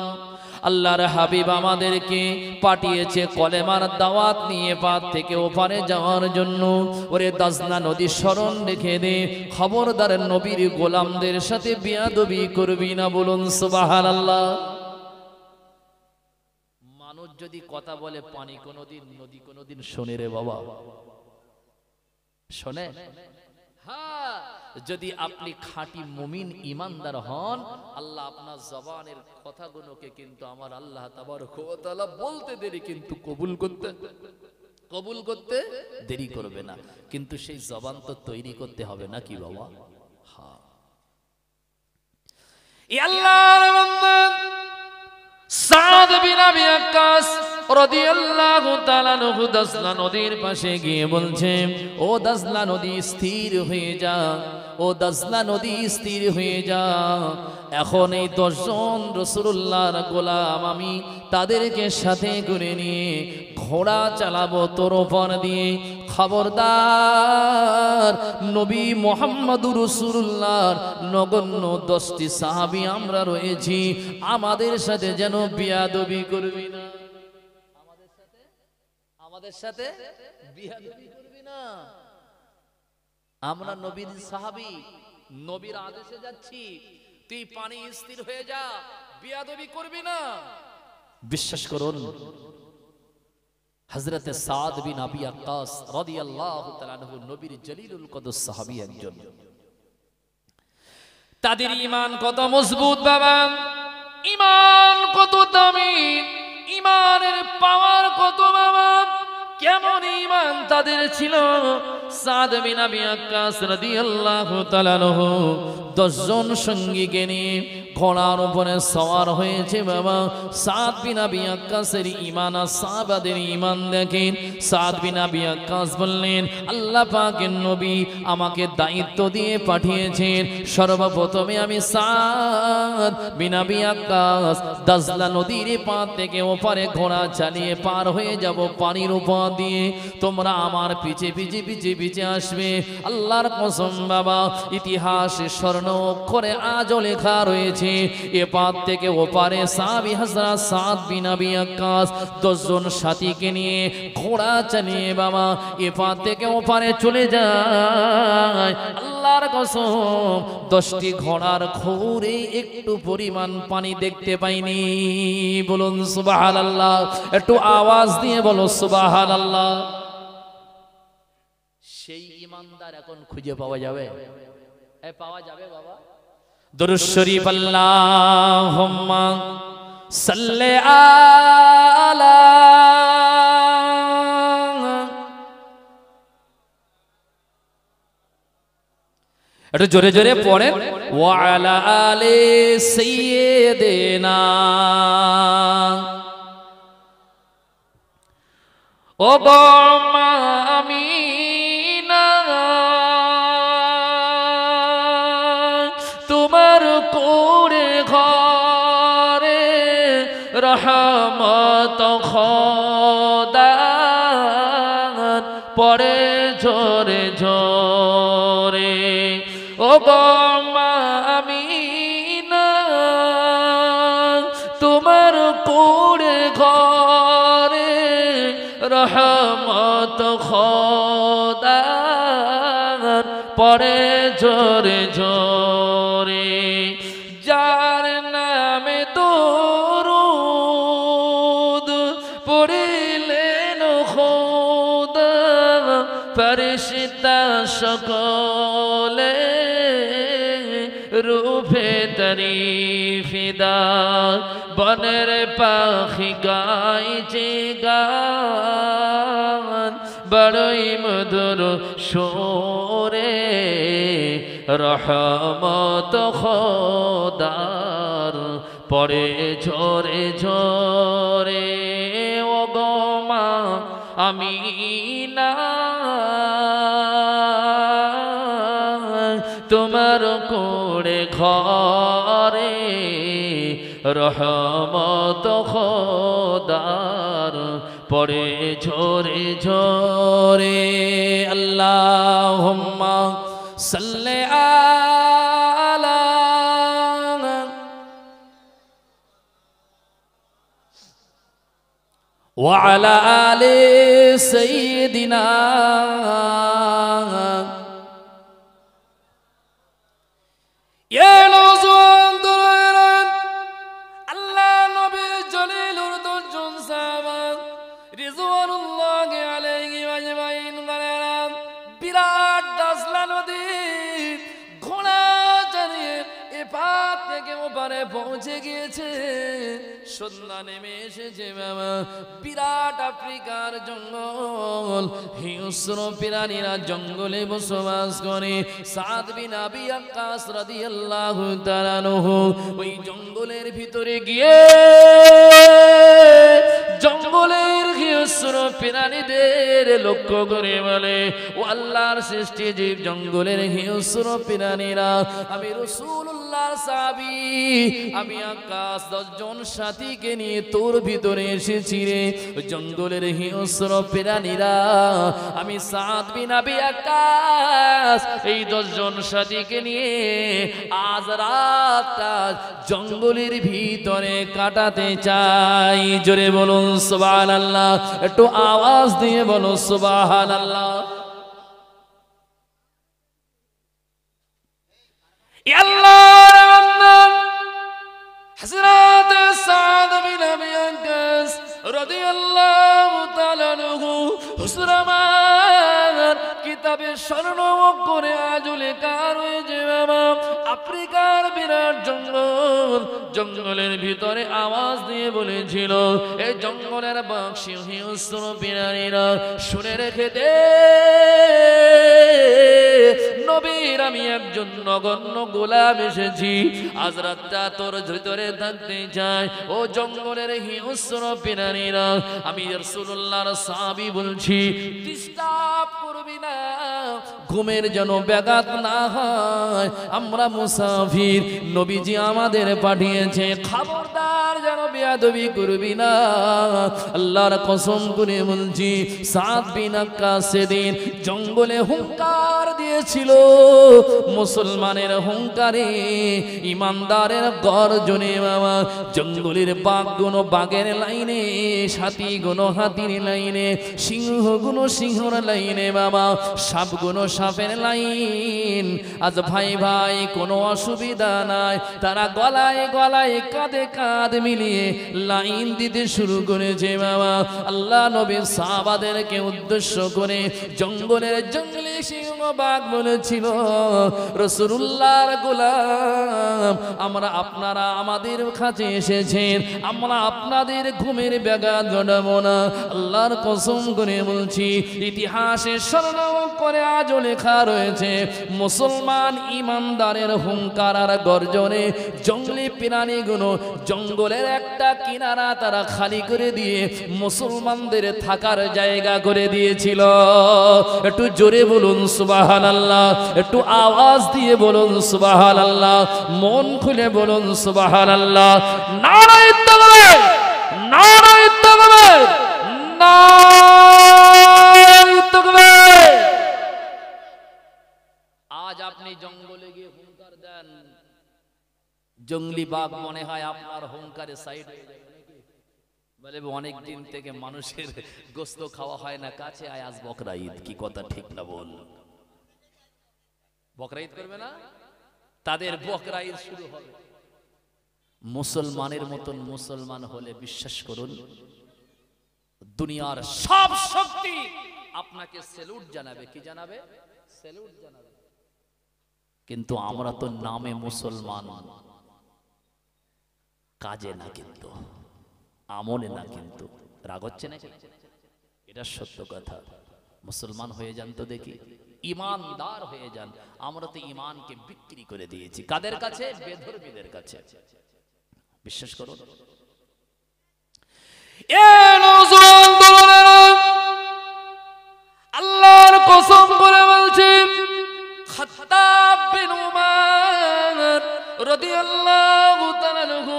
আল্লাহর হাবিব আমাদেরকে পাঠিয়েছে কলেমার দাওয়াত নিয়ে পার থেকে ওপারে যাওয়ার জন্য। ওরে দাজলা নদী স্মরণ রেখে দে, খবরদার নবীর গোলামদের সাথে বেয়াদবি করবি না। বলুন সুবহানাল্লাহ। মানুষ যদি কথা বলে পানি কোনোদিন, নদী কোনোদিন শোনে রে বাবা? শোনে? হ্যাঁ, যদি আপনি খাঁটি মুমিন ঈমানদার হন, আল্লাহ আপনার জবানের কথাগুলোকে কিন্তু আমার আল্লাহ তাবারক ওয়া তাআলা বলতে দেরি, কিন্তু কবুল করতে দেরি করবে না। কিন্তু সেই জবান তো তৈরি করতে হবে নাকি বাবা? হ্যাঁ। এই আল্লাহর বান্দা সাদ বিন আবি ওয়াক্কাস রাদিয়াল্লাহু তাআলা আনহু দাজলা নদীর পাশে গিয়ে বলছে, ও দাজলা নদী স্থির হয়ে যা, ও দাজলা নদী স্থির হয়ে যা। এখন এই 10 জন রাসূলুল্লাহর গোলাম আমি তাদেরকে সাথে করে নিয়ে ঘোড়া চালাবো তোর উপর দিয়ে। খবরদার, নবী মুহাম্মদুর রাসূলুল্লাহর নগণ্য 10টি সাহাবী আমরা রয়েছি, আমাদের সাথে যেন বিয়াদবি করবি না। আমাদের সাথে বিয়াদবি করবি না। আমরা নবীর সাহাবী, নবীর আদেশে যাচ্ছি, তুই পানি স্থির হয়ে যা, বিয়াদবি করবি না। বিশ্বাস করুন হযরত সাদ বিন আবি ওয়াক্কাস রাদিয়াল্লাহু তাআলা আনহু নবীর জলিলুল কদর সাহাবী একজন। তাদের ঈমান কত মজবুত বাবা, ঈমান কত দামি, ঈমানের পাওয়ার কত বাবা, কেমন ঈমান তাদের ছিল। সাদ বিন আবি ওয়াক্কাস রাদিয়াল্লাহু তাআলা আনহু 10 জন সঙ্গীকে নিয়ে ঘোড়ার উপরে সওয়ার হয়েছে বাবা। সাদ বিন আবি ওয়াক্কাসের ঈমান আর সাহাবাদের ঈমান দেখেন। সাদ বিন আবি ওয়াক্কাস বললেন, আল্লাহ পাকের নবী আমাকে দায়িত্ব দিয়ে পাঠিয়েছেন, সর্বপ্রথমে আমি সাদ বিন আবি ওয়াক্কাস দাজলা নদীর পার থেকে ওপারে ঘোড়া চালিয়ে পার হয়ে যাব পানির উপর দিয়ে। তোমরা আমার পিছে পিছে পিছে পিছে আসবে। আল্লাহর কসম বাবা, ইতিহাসে স্বর্ণ অক্ষরে আজও লেখা রয়েছে, এপার থেকে ওপারে সাহাবী হযরত সাদ বিন আবি ওয়াক্কাস 10 জন সাথীকে নিয়ে ঘোড়া চালিয়ে বাবা এপার থেকে ওপারে চলে যায়। আল্লাহর কসম 10টি ঘোড়ার খুরে একটু পরিমাণ পানি দেখতে পাইনি। বলুন সুবহানাল্লাহ। একটু আওয়াজ দিয়ে বলো সুবহানাল্লাহ। সেই ঈমানদার এখন খুঁজে পাওয়া যাবে? পাওয়া যাবে বাবা? দুরূদ শরীফ আল্লাহুম্মা সাল্লি আলা একটু জোরে জোরে পড়েন, ওয়া আলা আলি সাইয়্যিদিনা। ও গো মা আমিনা, তোমার কোরে ঘরে রহমত খোদা পড়ে ঝরে ঝরে। ও গো মা আমিনা, তোমার কোরে ঘরে রহমত খোদা পড়ে ঝরে ঝরে। যার নামে দরুদ পড়িলেন খোদা, ফেরেশতা সকলে রূপে তারিফিদা। বনের পাখি গাইছে গান বড়ই মধুর সুরে, রহমত খোদার পড়ে ঝরে ঝরে। ও গো মা আমিনা, তোমার কোরে ঘরে রহমত খোদার পড়ে ঝরে ঝরে। আল্লাহুম্মা সাল্লি আলা ওয়া আলা আলি সাইয়্যিদিনা। আল্লাহ নবীর জলিলুর দুজন সাহাবা রিজওয়ানুল্লাহি আলাইহি আজমাইন গলেন, বিরাট দাসলা নদী ঘোড়া চালিয়ে এপার থেকে ওপারে পৌঁছে গিয়েছে। সন্ধ্যা নেমে এসেছে বাবা, বিরাট আফ্রিকার জঙ্গল, হিংস্র প্রাণীরা জঙ্গলে বসবাস করে। সাদ বিন আবি ওয়াক্কাস রাদিয়াল্লাহু তাআলা আনহু ওই জঙ্গলের ভিতরে গিয়ে জঙ্গলের হিংস্র প্রাণীদের লক্ষ্য করে বলে, ও আল্লাহর সৃষ্টি জীব জঙ্গলের হিংস্র প্রাণীরা, আমি রাসূলুল্লাহর সাহাবী, আমি আকাশ 10 জন সাথীকে নিয়ে তোর ভিতরে এসেছি রে। জঙ্গলের হিংস্র প্রাণীরা, আমি সাদ বিন আবি ওয়াক্কাস এই 10 জন সাথীকে নিয়ে আজ রাতটা জঙ্গলের ভিতরে কাটাতে চাই। জোরে বলুন সুবহানাল্লাহ, একটু আওয়াজ দিয়ে বলো সুবহানাল্লাহ। আল্লাহর বান্দা হযরত সাদ বিন আবি ওয়াক্কাস রাদিয়াল্লাহু তাআলা আনহু হুজুর আমার কিতাবে স্বর্ণ করে আজ লেখা রয়েছে বাবা, আফ্রিকার বিরাট জঙ্গল, জঙ্গলের ভিতরে আওয়াজ দিয়ে বলেছিল, এই জঙ্গলের বাক্সি হিংস্র প্রাণীরা শুনে রেখে দে, নবীর আমি একজন নগণ্য গোলাম এসেছি, আজ রাতটা তোর ভিতরে থাকতে চাই। ও জঙ্গলের হিংস্র প্রাণীরা, আমি রাসূলুল্লাহর সাহাবী বলছি, ডিস্টার্ব করবি না, ঘুমের যেন ব্যাঘাত না হয়, আমরা মুসাফির, নবীজি আমাদের পাঠিয়েছে, খবরদার যেন বেয়াদবি করবি না। আল্লাহর কসম করে বলছি, সাদ বিন ওয়াক্কাস সেদিন জঙ্গলে হুঙ্কার দিয়েছিল, মুসলমানের হুঙ্কারে, ইমানদারের গর্জনে বাবা, জঙ্গলের বাঘগুলো বাঘের লাইনে, হাতিগুলো হাতির লাইনে, সিংহগুলো সিংহর লাইনে বাবা, সাপগুলো সাপের লাইন। আজ ভাই ভাই কোনো অসুবিধা নাই, তারা গলায় গলায় কাঁধে কাঁধ মিলিয়ে লাইন দিতে শুরু করেছে বাবা। আল্লাহ নবী সাহাবাদেরকে উদ্দেশ্য করে জঙ্গলের জঙ্গলে সিংহ বাঘ বলেছিল, রাসূলুল্লাহর গোলাম, আমরা আপনারা আমাদের কাছে এসেছেন, আমরা আপনাদের ঘুমের ব্যাঘাত ঘটাবো না। আল্লাহর কসম করে বলছি, ইতিহাসে স্মরণ করে আজও লেখা রয়েছে, মুসলমান ইমানদারের হুঙ্কার আর গর্জনে জঙ্গলি প্রাণীগুলো জঙ্গলের একটা কিনারা তারা খালি করে দিয়ে মুসলমানদের থাকার জায়গা করে দিয়েছিল। একটু জোরে বলুন সুবহানাল্লাহ, একটু আওয়াজ দিয়ে বলুন সুবহানাল্লাহ, মন খুলে বলুন সুবহানাল্লাহ। নারায়ে তাকবীর, নারায়ে তাকবীর, নারায়ে তাকবীর। আজ আপনি জঙ্গলে গিয়ে হুঙ্কার দেন, জঙ্গলি বাঘ মনে হয় আপনার হুঙ্কারে সাইড হয়ে যাবে নাকি? বলে অনেক দিন থেকে মানুষের গোশত খাওয়া হয় না, কাছে আয় আজ বকরা ঈদ, কি কথা ঠিক না বল? বকরা ঈদ করবে না, তাদের বকরা ঈদ শুরু হবে। মুসলমানের মতন মুসলমান হলে বিশ্বাস করুন দুনিয়ার সব শক্তি আপনাকে স্যালুট জানাবে। কি জানাবে? স্যালুট জানাবে। কিন্তু আমরা তো নামে মুসলমান, কাজে না, কিন্তু আমলে না। কিন্তু রাগ হচ্ছে না? এটা সত্য কথা। মুসলমান হয়ে যান তো দেখি, ইমানদার হয়ে যান। আমরা তো ইমানকে বিক্রি করে দিয়েছি কাদের কাছে? বেধর্মীদের কাছে। বিশ্বাস করুন। আল্লাহর কসম করে বলছি, খাত্তাব বিন উমার রাদিয়াল্লাহু তাআলা আনহু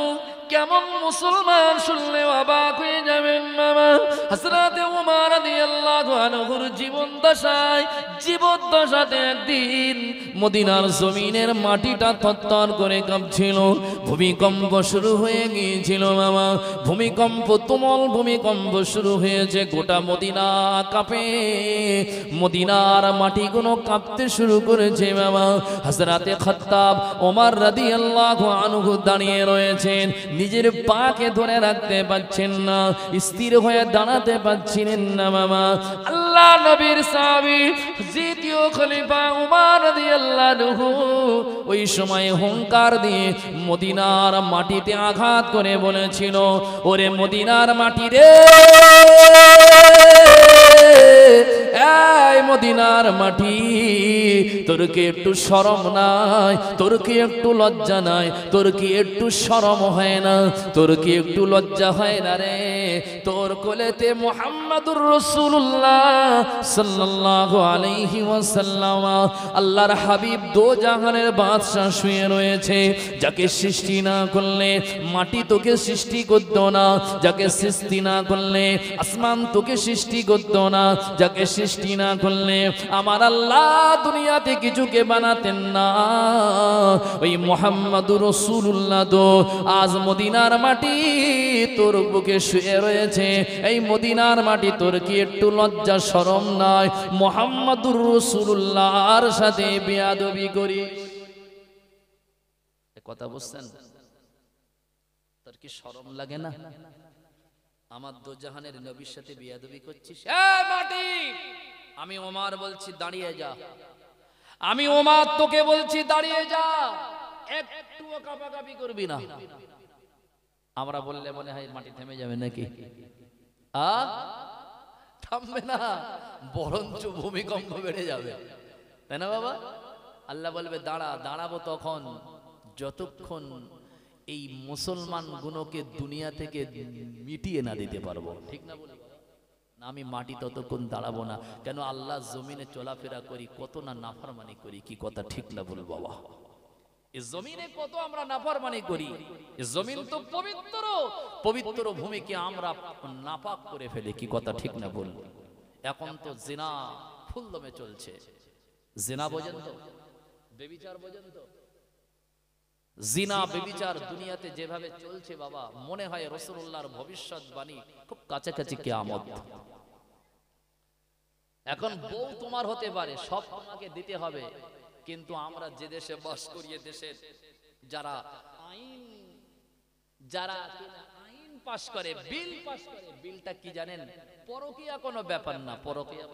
কেমন মুসলমান শুনলে অবাক হয়ে যাবেন মামা। হযরত উমর রাদিয়াল্লাহু আনহুর জীবদ্দশাতে একদিন মদিনার জমিনের মাটিটা থরথর করে কাঁপছিল, ভূমিকম্প শুরু হয়ে গিয়েছিল মামা। ভূমিকম্প, তুমুল ভূমিকম্প শুরু হয়েছে, গোটা মদিনা কাঁপে, মদিনার মাটিগুলো কাঁপতে শুরু করেছে মামা। হযরত খাত্তাব ওমর রাদিয়াল্লাহু আনহু দাঁড়িয়ে রয়েছেন, নিজের পাকে ধরে রাখতে পারছেন না, স্থির হয়ে দাঁড়াতে পারছিলেন না মামা। আল্লাহ নবীর সাহাবী দ্বিতীয় খলিফা উমর রাদিয়াল্লাহু আনহু ওই সময় হুঙ্কার দিয়ে মদিনার মাটিতে আঘাত করে বলেছিল, ওরে মদিনার মাটি রে, এই মদিনার মাটি, তোর কি একটু শরম নাই? তোর কি একটু লজ্জা নাই? তোর কি একটু শরম হয় না? তোর কি একটু লজ্জা হয় না রে? তোর কোলেতে মুহাম্মাদুর রাসূলুল্লাহ সাল্লাল্লাহু আলাইহি ওয়াসাল্লাম, আল্লাহর হাবিব দো জাহানের বাদশা শুয়ে রয়েছে, যাকে সৃষ্টি না করলে মাটি তোকে সৃষ্টি করত না, যাকে সৃষ্টি না করলে আসমান তোকে সৃষ্টি করত না, যাকে সৃষ্টি না করলে আমার আল্লাহ দুনিয়াতে কিছুকে বানাতেন না। ওই মুহাম্মাদুর রাসূলুল্লাহ তো আজ মদিনার মাটি তোর বুকে শুয়ে রয়েছে। এই মদিনার মাটি, তোর কি একটু লজ্জা শরম নাই? মুহাম্মাদুর রাসূলুল্লাহর সাথে বেয়াদবি করি, কথা বুঝছেন? তোর কি শরম লাগে না? আমার দো জাহানের নবীর সাথে বেয়াদবি করছিস? এই মাটি, আমি ওমর বলছি দাঁড়িয়ে যা, আমি ওমর তোকে বলছি দাঁড়িয়ে যা, একটুও কাঁপাকাঁপি করবি না। আমরা বললে মনে হয় মাটি থেমে যাবে নাকি? থামবে না, বরঞ্চ ভূমিকম্প বেড়ে যাবে, তাই না বাবা? আল্লাহ বলবে দাঁড়া। দাঁড়াবো তখন যতক্ষণ এই মুসলমান গুণকে দুনিয়া থেকে মিটিয়ে না দিতে পারবো, ঠিক না বলে না? আমি মাটি ততক্ষণ দাঁড়াবো না। কেন? আল্লাহ জমিনে চলাফেরা করি, কত না নাফরমানি করি, কি কথা ঠিক না বল বাবা? এই জমিনে কত আমরা নাফরমানি করি। এই জমিন তো পবিত্র, পবিত্র ভূমিকে আমরা নাপাক করে ফেলি, কি কথা ঠিক না বল? এখন তো জিনা ফুলদমে চলছে। জিনা বোঝেন তো? বেবিচার বোঝেন তো? জিনা বেবিচার দুনিয়াতে যেভাবে চলছে বাবা, মনে হয় রাসূলুল্লাহর ভবিষ্যৎবাণী খুব কাছাকাছি কিয়ামত। এখন বউ তোমার হতে পারে, সব তোমাকে দিতে হবে, কিন্তু আমরা যে দেশে বাস করি, দেশের যারা আইন যারা আইন পাস করে, বিল পাস করে, বিলটা কি জানেন? পরকীয়া কোনো ব্যাপার না। পরকীয়া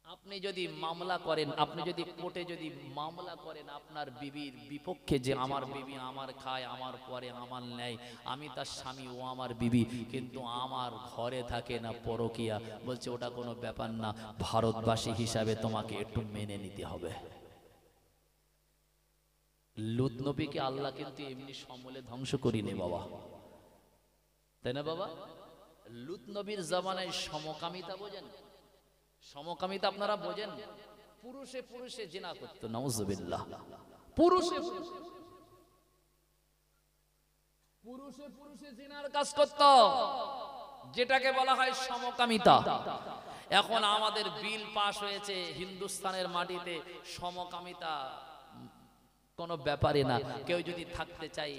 আপনি যদি মামলা করেন, আপনি যদি কোর্টে যদি মামলা করেন আপনার বিবির বিপক্ষে, যে আমার বিবি আমার খায়, আমার পরে আমার নেয়, আমি তার স্বামী, ও আমার বিবি, কিন্তু আমার ঘরে থাকে না, পরকীয়া, বলছে ওটা কোনো ব্যাপার না, ভারতবাসী হিসাবে তোমাকে একটু মেনে নিতে হবে। লূত নবীকে আল্লাহ কিন্তু এমনি সমূলে ধ্বংস করিনি বাবা, তাই না বাবা? লূত নবীর জামানায় সমকামিতা বোঝেন? সমকামিতা আপনারা বোঝেন? পুরুষে পুরুষে জিনা করতো, নাউজুবিল্লাহ। পুরুষে পুরুষে জিনার কাজ করতো, যেটাকে বলা হয় সমকামিতা। এখন আমাদের বিল পাস হয়েছে হিন্দুস্তানের মাটিতে, সমকামিতা কোনো ব্যাপারই না। কেউ যদি থাকতে চাই,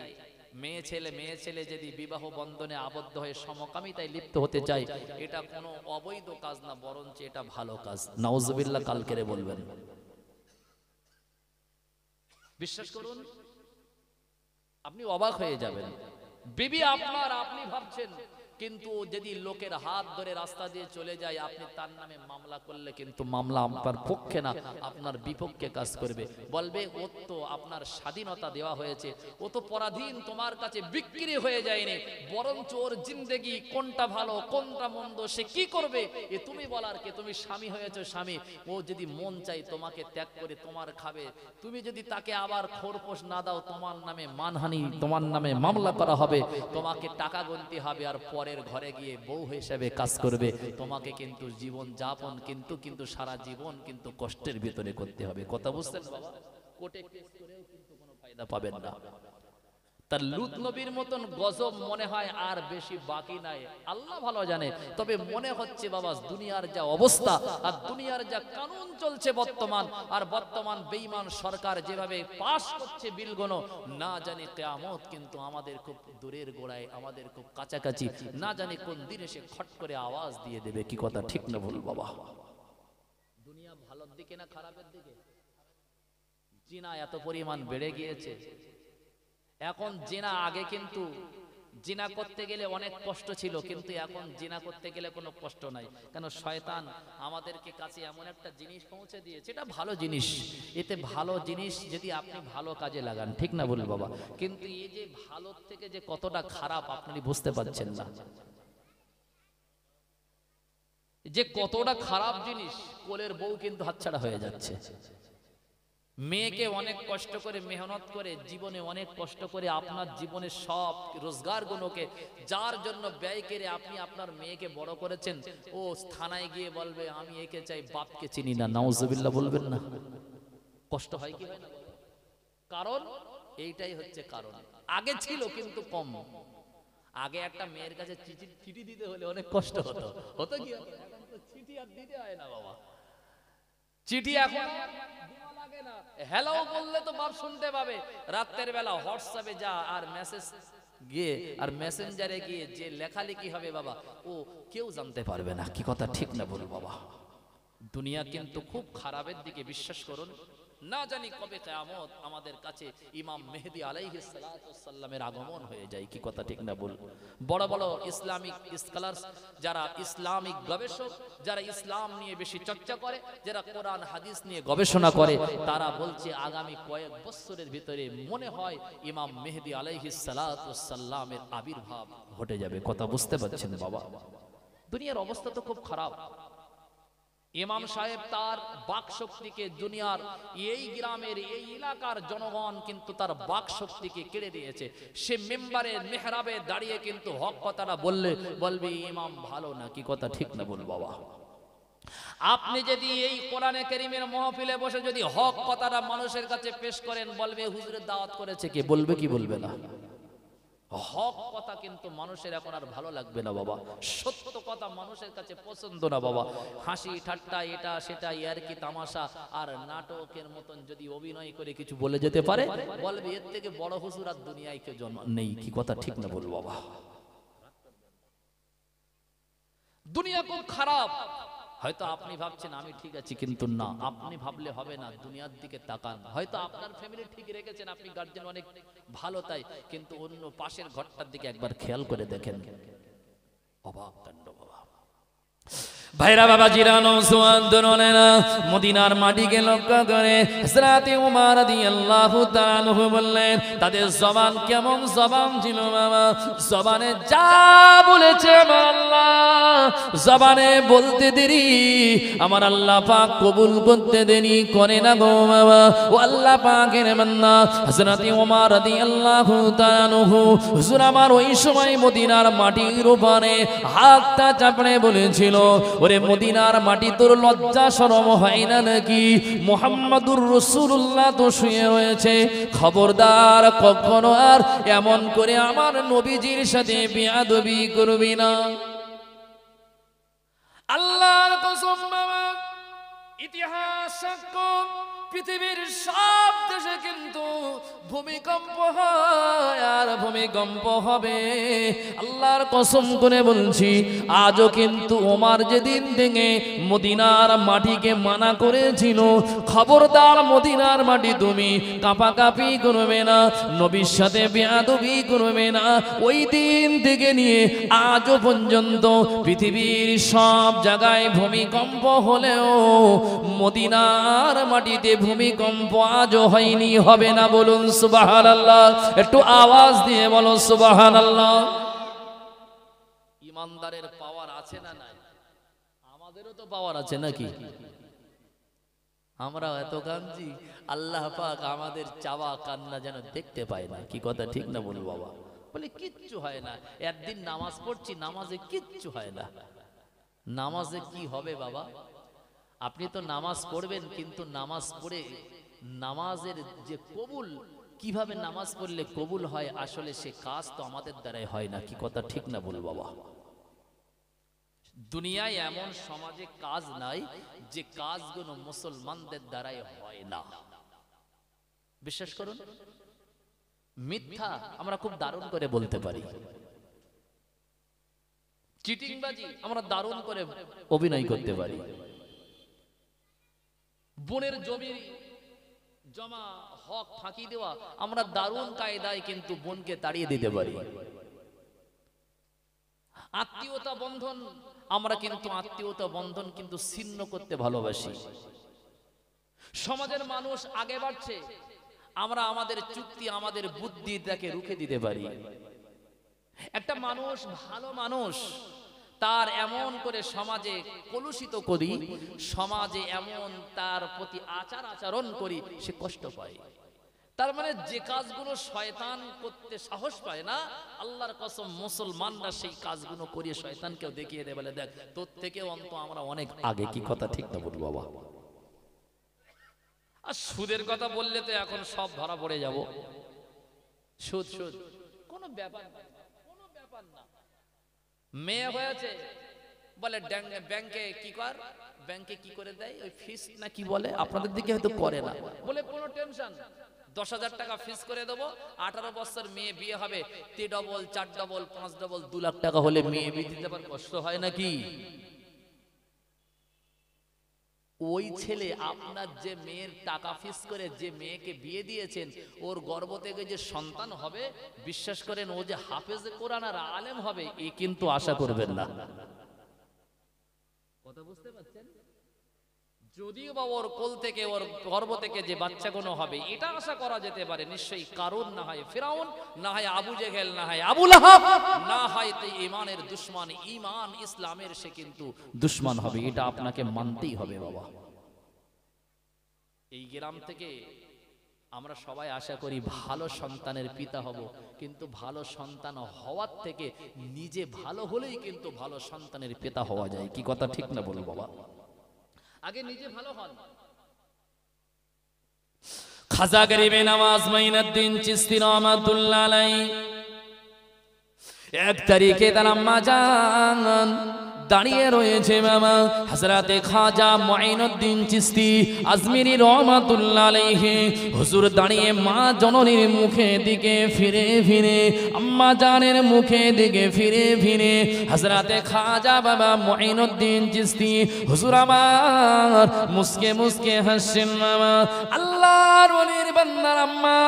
মেয়ে ছেলে যদি বিবাহ বন্ধনে আবদ্ধ হয়ে সমকামিতায় লিপ্ত হতে চায়, এটা কোনো অবৈধ কাজ না, বরঞ্চ এটা ভালো কাজ। নাউজুবিল্লাহ কালকেরে বলবেন, বিশ্বাস করুন, আপনি অবাক হয়ে যাবেন। বিবি আপনার, আপনি ভাবছেন, কিন্তু যদি লোকের হাত ধরে রাস্তা দিয়ে চলে যায়, আপনি তার নামে মামলা করলে কিন্তু মামলা আপনার পক্ষে না, আপনার বিপক্ষে কাজ করবে। বলবে ও তো আপনার স্বাধীনতা দেওয়া হয়েছে, ও তো পরাধীন, তোমার কাছে বিক্রি হয়ে যায়নি, বরঞ্চ ওর জিন্দেগি কোনটা ভালো কোনটা মন্দ সে কি করবে এ তুমি বলার কে? তুমি স্বামী হয়েছো, স্বামী, ও যদি মন চাই তোমাকে ত্যাগ করে তোমার খাবে, তুমি যদি তাকে আবার খোরপোশ না দাও, তোমার নামে মানহানি, তোমার নামে মামলা করা হবে, তোমাকে টাকা গুনতে হবে, আর পরের ঘরে গিয়ে বউ হিসেবে কাজ করবে, তোমাকে কিন্তু জীবন যাপন কিন্তু সারা জীবন কিন্তু কষ্টের ভিতরে করতে হবে। কথা বুঝছেন বাবা? কোর্টে কেস করেও কিন্তু কোনো ফায়দা পাবেন না। তার লূত নবীর মতন গজব মনে হয় আর বেশি বাকি নাই, আল্লাহ ভালো জানে। তবে মনে হচ্ছে বাবা, দুনিয়ার যা অবস্থা আর দুনিয়ার যা কানুন চলছে বর্তমান, আর বর্তমান বেঈমান সরকার যেভাবে পাস করছে বিলগুলো, না জানি কিয়ামত কিন্তু আমাদের খুব দূরের গোড়ায়, আমাদের খুব কাছাকাছি, না জানি কোন দিন এসে খট করে আওয়াজ দিয়ে দেবে। কি কথা ঠিক না ভুল বাবা? দুনিয়া ভালোর দিকে না খারাপের দিকে? জিনা এত পরিমাণ বেড়ে গিয়েছে। এখন জিনা, আগে কিন্তু জিনা করতে গেলে অনেক কষ্ট ছিল, কিন্তু এখন জিনা করতে গেলে কোনো কষ্ট নাই। কেন? শয়তান আমাদেরকে কাছে এমন একটা জিনিস পৌঁছে দিয়েছে, এটা ভালো জিনিস, এতে ভালো জিনিস যদি আপনি ভালো কাজে লাগান, ঠিক না বল বাবা? কিন্তু এই যে ভালোর থেকে যে কতটা খারাপ আপনি বুঝতে পারছেন না, যে কতটা খারাপ জিনিস। কোলের বউ কিন্তু হাতছাড়া হয়ে যাচ্ছে। মেয়েকে অনেক কষ্ট করে, মেহনত করে, জীবনে অনেক কষ্ট করে, আপনার জীবনের সব রোজগার গুলোকে যার জন্য ব্যয় করে আপনি আপনার মেয়েকে বড় করেছেন, ও থানায় গিয়ে বলবে আমি একে চাই, বাপকে চিনি না। নাউজুবিল্লাহ বলবেন না? কষ্ট হয় কি হয় না? কারণ এইটাই হচ্ছে কারণ। আগে ছিল কিন্তু কম। আগে একটা মেয়ের কাছে চিঠি দিতে হলে অনেক কষ্ট হতো, হতো কি? এখন তো চিঠি আর দিতে হয় না বাবা। চিঠি এখন লাগে না, হ্যালো বললে তো বাপ শুনতে পাবে। রাতের বেলা হোয়াটসঅ্যাপে যা, আর মেসেজ গিয়ে, আর মেসেঞ্জারে গিয়ে যে লেখালেখি হবে বাবা, ও কেউ জানতে পারবে না। কি কথা ঠিক না বল বাবা? দুনিয়া কিন্তু খুব খারাপের দিকে, বিশ্বাস করুন। না জানি কবে কিয়ামত আমাদের কাছে ইমাম মেহেদী আলাইহিস সালাতু ওয়াস সালামের আগমন হয়ে যায়। কি কথা ঠিক না বল? বড় বড় ইসলামিক স্কলার্স, যারা ইসলামিক গবেষক, যারা ইসলাম নিয়ে বেশি চর্চা করে, যারা কোরআন হাদিস নিয়ে গবেষণা করে, তারা বলছে আগামী কয়েক বছরের ভিতরে মনে হয় ইমাম মেহেদী আলাইহিস সালাতু ওয়াস সালামের আবির্ভাব ঘটে যাবে। কথা বুঝতে পারছেন বাবা? দুনিয়ার অবস্থা তো খুব খারাপ। ইমাম সাহেব তার বাক শক্তিকে, দুনিয়ার এই গ্রামের এই এলাকার জনগণ কিন্তু তার বাক শক্তিকে কেড়ে দিয়েছে। সে মেম্বারে মেহরাবে দাঁড়িয়ে কিন্তু হক কথাটা বলবে ইমাম ভালো না। কি কথা ঠিক না বল বাবা? আপনি যদি এই কোরআনে কারীমের মাহফিলে বসে যদি হক কথাটা মানুষের কাছে পেশ করেন, বলবে হুজুরের দাওয়াত করেছে কে? বলবে কি বলবে না? হক কথা কিন্তু মানুষের এখন আর ভালো লাগবে না বাবা। সত্য কথা মানুষের কাছে পছন্দ না বাবা। হাসি ঠাট্টা, এটা সেটা, ইয়ারকি তামাশা আর নাটকের মতন যদি অভিনয় করে কিছু বলে যেতে পারে, বলবে এর থেকে বড় হুজুর আর দুনিয়ায় কেউ জন্ম নেই। কি কথা ঠিক না বল বাবা? দুনিয়া খুব খারাপ। হয়তো আপনি ভাবছেন আমি ঠিক আছি, কিন্তু না, আপনি ভাবলে হবে না, দুনিয়ার দিকে তাকান। হয়তো আপনার ফ্যামিলি ঠিক রেখেছেন, আপনি গার্জেন অনেক ভালো তাই, কিন্তু অন্য পাশের ঘরটার দিকে একবার খেয়াল করে দেখেন। অবাক কাণ্ড বাবা। ভাইরা বাবা জিরানো সুয়ান্দরনেরা মদিনার মাটিকে লক্ষ্য করে হযরতে ওমর রাদিয়াল্লাহু তাআলা আনহু বললেন, তাদের জবান কেমন জবান ছিল বাবা, জবানে যা বলেছে আমার আল্লাহ, জবানে বলতে দেরি আমার আল্লাহ পাক কবুল করতে দেরি করে না গো বাবা। ও আল্লাহ পাকের বান্দা হযরতে ওমর রাদিয়াল্লাহু তাআলা আনহু হুজুর আমার ওই সময় মদিনার মাটির উপরে হাতটা চাপড়ে বলেছিল, ওরে মদিনার মাটি তোর লজ্জা শরম হয় না নাকি? মুহাম্মাদুর রাসূলুল্লাহ তো শুয়ে রয়েছে, খবরদার কখনো আর এমন করে আমার নবীজির সাথে বেয়াদবি করবি না। আল্লাহর কসম বাবা, ইতিহাস সাক্ষ্য পৃথিবীর সব দেশে কিন্তু ভূমিকম্প হয় আর ভূমিকম্প হবে। আল্লাহর কসম করে বলছি, আজও কিন্তু ওমর যেদিন থেকে মদিনার মাটিকে মানা করেছিল, খবরদার মদিনার মাটি তুমি কাঁপাকাঁপি করবে না, নবীর সাথে বেয়াদবি করবে না, ওই দিন থেকে নিয়ে আজও পর্যন্ত পৃথিবীর সব জায়গায় ভূমিকম্প হলেও মদিনার মাটিতে ভূমিকম্প আজও হয়নি, হবে না। বলুন সুবহানাল্লাহ, একটু আওয়াজ দিয়ে বলো সুবহানাল্লাহ। ইমানদারের পাওয়ার আছে না নাই? আমাদেরও তো পাওয়ার আছে নাকি? আমরা এত কাঁদছি, আল্লাহ পাক আমাদের চাওয়া কান্না যেন দেখতে পায় না। কি কথা ঠিক না বলুন বাবা? বলে কিচ্ছু হয় না, একদিন নামাজ পড়ছি, নামাজে কিচ্ছু হয় না। নামাজে কি হবে বাবা? আপনি তো নামাজ পড়বেন, কিন্তু নামাজ পড়ে নামাজের যে কবুল, কিভাবে নামাজ পড়লে কবুল হয়, আসলে সে কাজ তো আমাদের দ্বারাই হয় না। কি কথা ঠিক না বল বাবা? দুনিয়ায় এমন সমাজে কাজ নাই যে কাজগুলো মুসলমানদের দ্বারাই হয় না। বিশ্বাস করুন, মিথ্যা আমরা খুব দারুণ করে বলতে পারি, চিটিংবাজি আমরা দারুণ করে অভিনয় করতে পারি, বোনের জমি জমা হক ফাঁকি দেওয়া আমরা দারুণ কায়দায় কিন্তু বোনকে তাড়িয়ে দিতে পারি। আত্মীয়তা বন্ধন আমরা কিন্তু আত্মীয়তা বন্ধন কিন্তু ছিন্ন করতে ভালোবাসি। সমাজের মানুষ আগে বাড়ছে, আমরা আমাদের চুক্তি আমাদের বুদ্ধি তাকে রুখে দিতে পারি। একটা মানুষ ভালো মানুষ, তার এমন করে সমাজে কলুষিত করি, সমাজে এমন তার প্রতি আচার আচরণ করি, সে কষ্ট পায়। তার মানে যে কাজগুলো শয়তান করতে সাহস পায় না, আল্লাহর কসম মুসলমানরা সেই কাজগুলো করিয়ে শয়তানকেও দেখিয়ে দেয়, বলে দেখ তোর থেকে অন্ত আমরা অনেক আগে। কি কথা ঠিক না বল বাবা? আর সুদের কথা বললে তো এখন সব ধরা পড়ে যাব। সুদ সুদ কোনো ব্যাপার না, কোনো ব্যাপার না। মেয়ে হয়েছে বলে ব্যাংকে কি কর, ব্যাংকে কি করে দেয় ওই ফিস না কি বলে, আপনাদের দিকে হয়তো করে না, বলে কোনো টেনশন, 10,000 টাকা ফিস করে দেবো, 18 বছর মেয়ে বিয়ে হবে, 3 ডবল 4 ডবল 5 ডবল 2 লাখ টাকা হলে মেয়ে বিয়ে দিতে পার, কষ্ট হয় নাকি? ওই ছেলে আপনার যে মেয়ের টাকা ফিস করে যে মেয়েকে বিয়ে দিয়েছেন, ওর গর্ভ থেকে যে সন্তান হবে, বিশ্বাস করেন ও যে হাফেজে কোরআন আর আলেম হবে, এ কিন্তু আশা করবেন না। কথা বুঝতে পারছেন? যদিও বা ওর কোল থেকে ওর গর্ভ থেকে যে বাচ্চাগুলো হবে, এটা আশা করা যেতে পারে নিশ্চয়ই কারণ না হয় ফিরাউন, না হয় আবু জেহেল, না হয় আবু লাহাব, না হয় তো ঈমানের দুশমন, ঈমান ইসলামের সে কিন্তু দুশমন হবে। এটা আপনাকে মানতেই হবে বাবা। এই গ্রাম থেকে আমরা সবাই আশা করি ভালো সন্তানের পিতা হব, কিন্তু ভালো সন্তান হওয়ার থেকে নিজে ভালো হলেই কিন্তু ভালো সন্তানের পিতা হওয়া যায়। কি কথা ঠিক না বলো বাবা? আগে নিজে ভালো হন। খাজা গরিবে নওয়াজ মাইনুদ্দিন চিশতি রহমাতুল্লাহ আলাইহি 1 তারিখে তার আম্মা জান দাঁড়িয়ে রয়েছে মামা হযরতে খাজা মুঈনুদ্দিন চিশতি আজমিরি রহমাতুল্লাহ আলাইহি। হুজুর দাঁড়িয়ে মা জননীর মুখে দিকে ফিরে ফিরে, আম্মা জানের মুখে দিকে ফিরে ফিরে হযরতে খাজা বাবা মুঈনুদ্দিন চিশতি হুজুর আমার মুস্কে মুস্কে হাসছেন মামা। আল্লাহর ওলির বান্দার আম্মা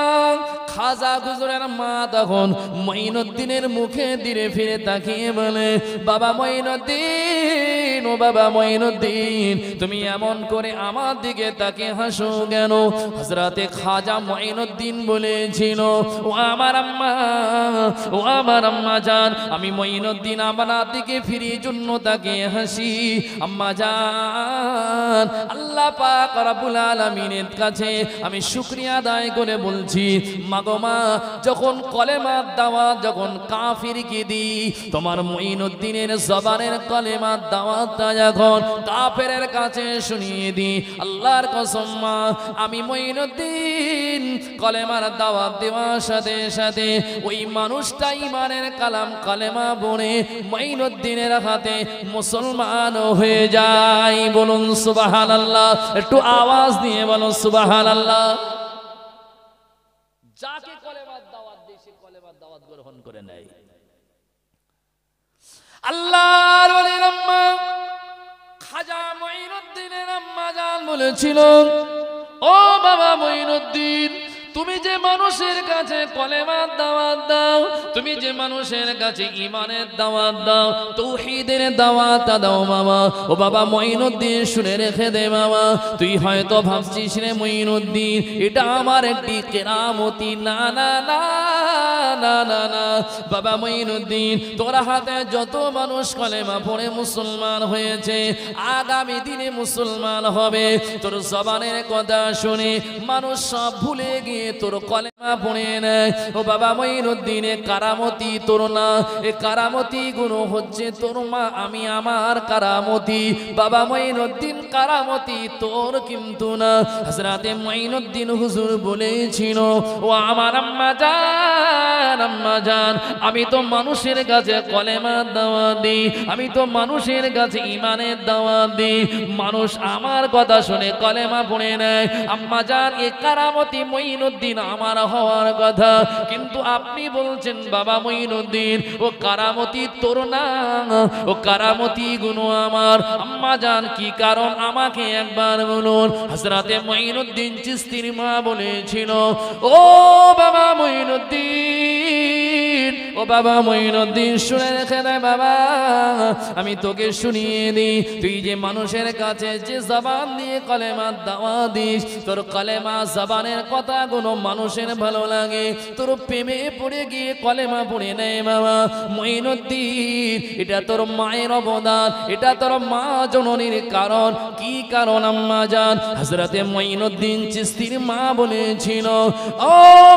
খাজা হুজুরের মা তখন মুঈনুদ্দিনের মুখে ধীরে ফিরে তাকিয়ে বলে, বাবা মুঈনুদ্দিন, ও বাবা মুঈনুদ্দিন, তুমি এমন করে আমার দিকে তাকিয়ে হাসো কেন? হযরতে খাজা মুঈনুদ্দিন বলেছিল, ও আমার আম্মা, ও আমার আম্মা জান, আমি মুঈনুদ্দিন আপনার দিকে ফিরে জন্য তাকিয়ে হাসি। আম্মা জান, আল্লাহ পাক রব্বুল আলামিনের কাছে আমি শুকরিয়া আদায় করে বলছি, মাগো মা, যখন কলেমার দাওয়াত যখন কাফিরকে দি, তোমার মুঈনুদ্দিনের জবানের কলেমার দাওয়াতটা যখন কাফেরের কাছে শুনিয়ে দি, আল্লাহর কসম মা, আমি মুঈনুদ্দিন কলেমার দাওয়াত দেওয়ার সাথে সাথে ওই মানুষটা ঈমানের কালাম কলেমা পড়ে মুঈনুদ্দিনের হাতে মুসলমান হয়ে যায়। বলুন সুবহানাল্লাহ, একটু আওয়াজ দিয়ে বলুন সুবহানাল্লাহ। যাকে কলেমার দাওয়াত দেয় সে কলেমার দাওয়াত গ্রহণ করে নেয়। আল্লাহর ওলির আম্মা খাজা মুঈনুদ্দিনের আম্মা জান বলেছিল, ও বাবা মুঈনুদ্দিন, তুমি যে মানুষের কাছে কলেমার দাওয়াত দাও, তুমি যে মানুষের কাছে ঈমানের দাওয়াত দাও, তাওহীদের দাওয়াত দাও বাবা। ও বাবা মুঈনুদ্দিন, শুনে রেখে দে বাবা, তুই হয়তো ভাবছিস রে মুঈনুদ্দিন এটা আমার একটি কেরামতি। না না না না না না বাবা মুঈনুদ্দিন, তোর হাতে যত মানুষ কলেমা পড়ে মুসলমান হয়েছে, আগামী দিনে মুসলমান হবে, তোর জবানের কথা শুনে মানুষ সব ভুলে গিয়ে তোর কলেমা পড়ে নেয়। ও বাবা মুঈনুদ্দিন, কারামতি তোর না, এ কারামতি গুণ হচ্ছে তোর মা, আমি আমার কারামতি। বাবা মুঈনুদ্দিন, কারামতি তোর কিন্তু না। হযরতে মুঈনুদ্দিন হুজুর বলেছিল, ও আমার আম্মা জান, আম্মা জান, আমি তো মানুষের কাছে কলেমার দাওয়াত দিই, আমি তো মানুষের কাছে ঈমানের দাওয়াত দিই, মানুষ আমার কথা শুনে কলেমা পড়ে নেয়। আম্মা জান, এ কারামতি মুঈনুদ্দিন আমার হওয়ার কথা, কিন্তু আপনি বলছেন বাবা মুঈনুদ্দিন ও কারামতি তোর না, ও কারামতি গুণ আমার। আম্মা জান, কি কারণ আমাকে একবার বলুন। হযরতে মুঈনুদ্দিন চিশতির মা বলেছিল, ও বাবা মুঈনুদ্দিন, ও বাবা মুঈনুদ্দিন, শুনে রেখে দে বাবা, আমি তোকে শুনিয়ে দিই, তুই যে মানুষের কাছে যে জবান দিয়ে কলেমার দাওয়াত দিস, তোর কলেমা জবানের কথাগুলো মানুষের ভালো লাগে, তোর প্রেমে পড়ে গিয়ে কলেমা পড়ে নেয় বাবা মুঈনুদ্দিন, এটা তোর মায়ের অবদান, এটা তোর মা জননীর কারণ। কি কারণ আম্মা জান? হযরতে মুঈনুদ্দিন চিশতির মা বলেছিল, ও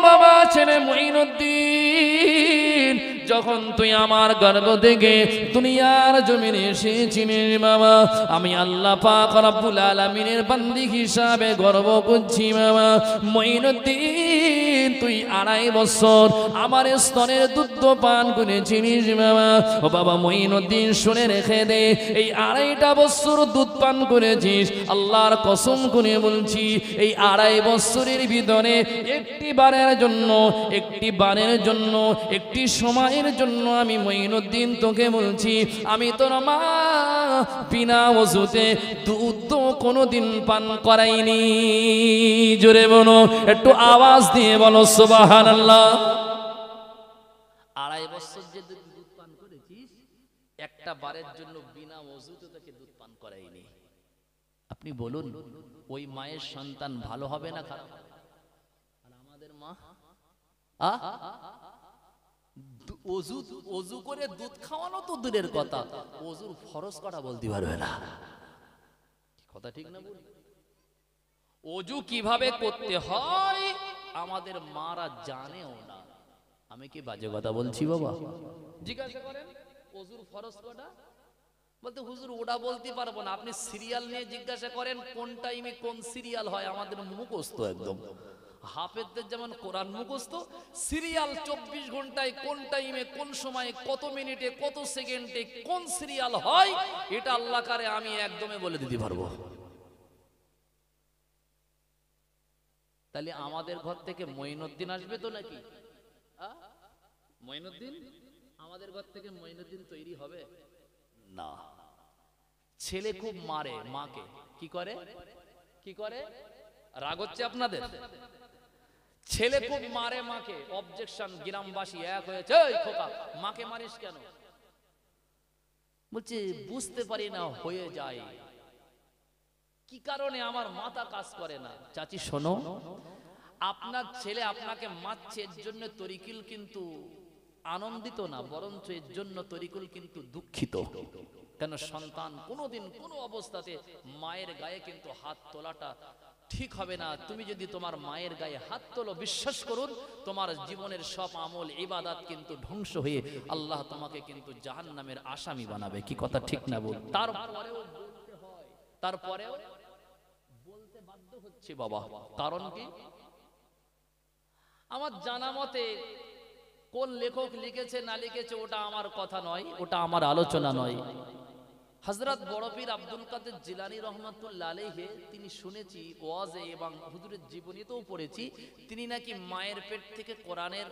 বাবা ছেলে মুঈনুদ্দিন, যখন তুই আমার গর্ভ থেকে দুনিয়ার জমিনে এসেছিস বাবা, আমি আল্লাহ পাক রব্বুল আলামিনের বান্দি হিসাবে গর্ব করছি বাবা। মুঈনুদ্দিন, তুই 2.5 বছর আমার স্তনের দুধ পান করেছিস বাবা। ও বাবা মুঈনুদ্দিন, শুনে রেখে দে, এই 2.5 বছর দুধ পান করেছিস, আল্লাহর কসম করে বলছি, এই 2.5 বছরের ভিতরে একটি বারের জন্য, একটি বারের জন্য, একটি সময় এর জন্য আমি মুঈনুদ্দিন তোকে বলছি, আমি তোর মা বিনা ওযুতে দুধ কোনোদিন পান করাইনি। জোরে বলো, একটু আওয়াজ দিয়ে বলো সুবহানাল্লাহ। 2.5 বছর যে দুধ পান করেছিস, একটা বারের জন্য বিনা ওযুতে তোকে দুধ পান করাইনি। আপনি বলুন, ওই মায়ের সন্তান ভালো হবে না খারাপ? আর আমাদের মা ওযু করে দুধ খাওয়ানো তো দূরের কথা, ওযুর ফরজ কটা বলতে পারবে না। কথা ঠিক না? ওযু কিভাবে করতে হয় আমাদের মারা জানেও না। আমি কি বাজে কথা বলছি বাবা? জিজ্ঞাসা করেন ওযুর ফরজ কটা, বলতে হুজুর ওটা বলতে পারবো না। আপনি সিরিয়াল নিয়ে জিজ্ঞাসা করেন কোন টাইমে কোন সিরিয়াল হয়, আমাদের মুখস্থ একদম। হাফেজদের যেমন কোরআন মুখস্থ, সিরিয়াল 24 ঘন্টায় কোন টাইমে কোন সময়ে কত মিনিটে কত সেকেন্ডে কোন সিরিয়াল হয় এটা আল্লাহ কারে আমি একদমই বলে দিতে পারবো। তাহলে আমাদের ঘর থেকে মঈনুদ্দিন আসবে তো নাকি? মঈনুদ্দিন আমাদের ঘর থেকে মঈনুদ্দিন তৈরি হবে না। ছেলে খুব মারে মাকে, কি করে কি করে? রাগ হচ্ছে আপনাদের? ছেলে খুব মারে মাকে, অবজেকশন, গ্রামবাসী এক হয়েছে, এই খোকা মাকে মারিস কেন? বলছে বুঝতে পারি না, হয়ে যায়। কি কারণে? আমার মাথা কাজ করে না। চাচি শোনো, আপনার ছেলে আপনাকে মারছে এর জন্য তরিকুল কিন্তু আনন্দিত না, বরঞ্চ এর জন্য তরিকুল কিন্তু দুঃখিত। কেন? সন্তান কোনোদিন কোনো অবস্থাতে মায়ের গায়ে কিন্তু হাত তোলাটা ঠিক হবে না। তুমি যদি তোমার মায়ের গায়ে হাত তোলো, বিশ্বাস করুন তোমার জীবনের সব আমল ইবাদত কিন্তু ধ্বংস হয়ে আল্লাহ তোমাকে কিন্তু জাহান্নামের আসামি বানাবে। কি কথা ঠিক না বল? তারপরেও বলতে হয়, তারপরেও বলতে বাধ্য হচ্ছে বাবা। কারণ কি? আমার জানা মতে কোন লেখক লিখেছে না লিখেছে ওটা আমার কথা নয়, ওটা আমার আলোচনা নয়। হযরত বড় পীর আব্দুল কাদের জিলানী রহমাতুল্লাহ আলাইহি, তিনি শুনেছি ওয়াজে এবং হুজুরের জীবনীতেও পড়েছি, তিনি নাকি মায়ের পেট থেকে কোরআনের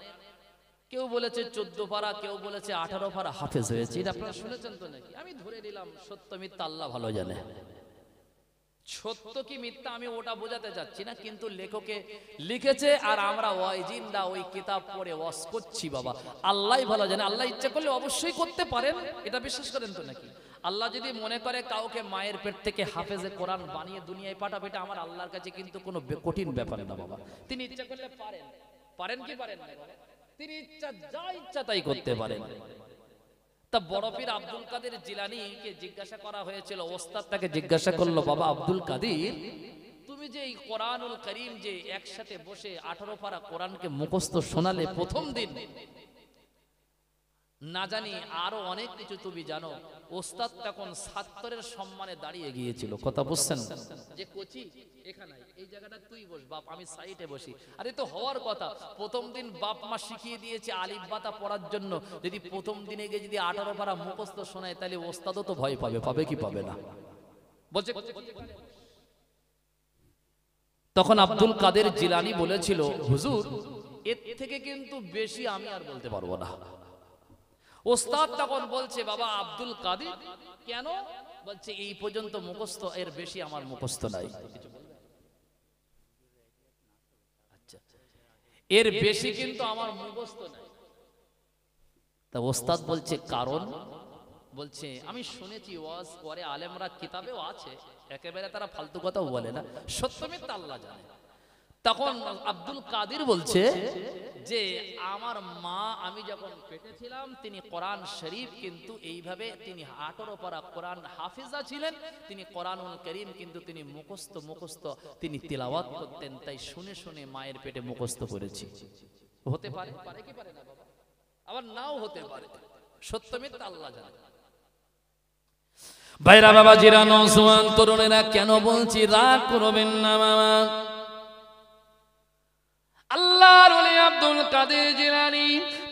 কেউ বলেছে 14 পারা, কেউ বলেছে 18 পারা হাফেজ হয়েছে। এটা আপনারা শুনেছেন তো নাকি? আমি ধরে নিলাম সত্য মিথ্যা আল্লাহ ভালো জানে। সত্য কি মিথ্যা আমি ওটা বোঝাতে যাচ্ছি না, কিন্তু লেখকে লিখেছে আর আমরা ওয়াইজিনরা ওই কিতাব পড়ে ওয়াজ করছি বাবা। আল্লাহই ভালো জানে। আল্লাহ ইচ্ছা করলে অবশ্যই করতে পারেন, এটা বিশ্বাস করেন তো নাকি? আল্লাহ যদি মনে করে কাউকে মায়ের পেট থেকে হাফেজে কোরআন বানিয়ে দুনিয়ায় পাঠাবে, এটা আমার আল্লাহর কাছে কিন্তু কোনো কঠিন ব্যাপার না বাবা। তিনি ইচ্ছা করলে পারেন। পারেন কি পারেন না? তিনি ইচ্ছা যা ইচ্ছা তাই করতে পারেন। তা বড় পীর আব্দুল কাদের জিলানীকে জিজ্ঞাসা করা হয়েছিল, ওস্তাদ তাকে জিজ্ঞাসা করলো, বাবা আব্দুল কাদের, তুমি যে এই কোরআনুল কারীম যে একসাথে বসে 18 পারা কোরআনকে মুখস্থ শোনালে প্রথম দিন, না জানি আরো অনেক কিছু তুমি জানো। ওস্তাদ তখন ছাত্রের সম্মানে দাঁড়িয়ে গিয়েছিল। কথা বুঝছেন? যে কোচি এখানে এই জায়গাটা তুই বস বাপ, আমি সাইডে বসি। আরে তো হওয়ার কথা, প্রথম দিন বাপ মা শিখিয়ে দিয়েছে আলিফ বাতা পড়ার জন্য। যদি প্রথম দিনে গিয়ে যদি 18 পারা মুখস্থ শোনায়, তাহলে ওস্তাদও তো ভয় পাবে। পাবে কি পাবে না? বলছে। তখন আব্দুল কাদের জিলানী বলেছিল, হুজুর এর থেকে কিন্তু বেশি আমি আর বলতে পারবো না। ওস্তাদ তখন বলছে, বাবা আব্দুল কাদের কেন? বলছে এই পর্যন্ত মুখস্থ, এর বেশি আমার মুখস্থ নাই। আচ্ছা, এর বেশি কিন্তু আমার মুখস্থ নাই। তা ওস্তাদ বলছে কারণ? বলছে আমি শুনেছি ওয়াজ করে আলেমরা, কিতাবেও আছে, একেবারে তারা ফালতু কথাও বলে না, সত্য মিথ্যা আল্লাহ জানে। তখন আব্দুল কাদের বলছে যে আমার মা আমি যখন পেটে ছিলাম, তিনি কোরআন শরীফ কিন্তু এইভাবে তিনি 18 পারা কোরআন হাফিজা ছিলেন। তিনি কোরআনুল কারীম কিন্তু তিনি মুখস্থ তিনি তিলাওয়াত করতেন। তাই শুনে শুনে মায়ের পেটে মুখস্থ করেছি। হতে পারে, পারে কি পারে না বাবা? আবার নাও হতে পারে। সত্য মিথ্যা আল্লাহ জানে। ভাইরা বাবা জিরা, নওজোয়ান তরুণেরা, কেন বলছি রাগ করবেন না মামা। আল্লাহর ওলি আব্দুল কাদের জিলানী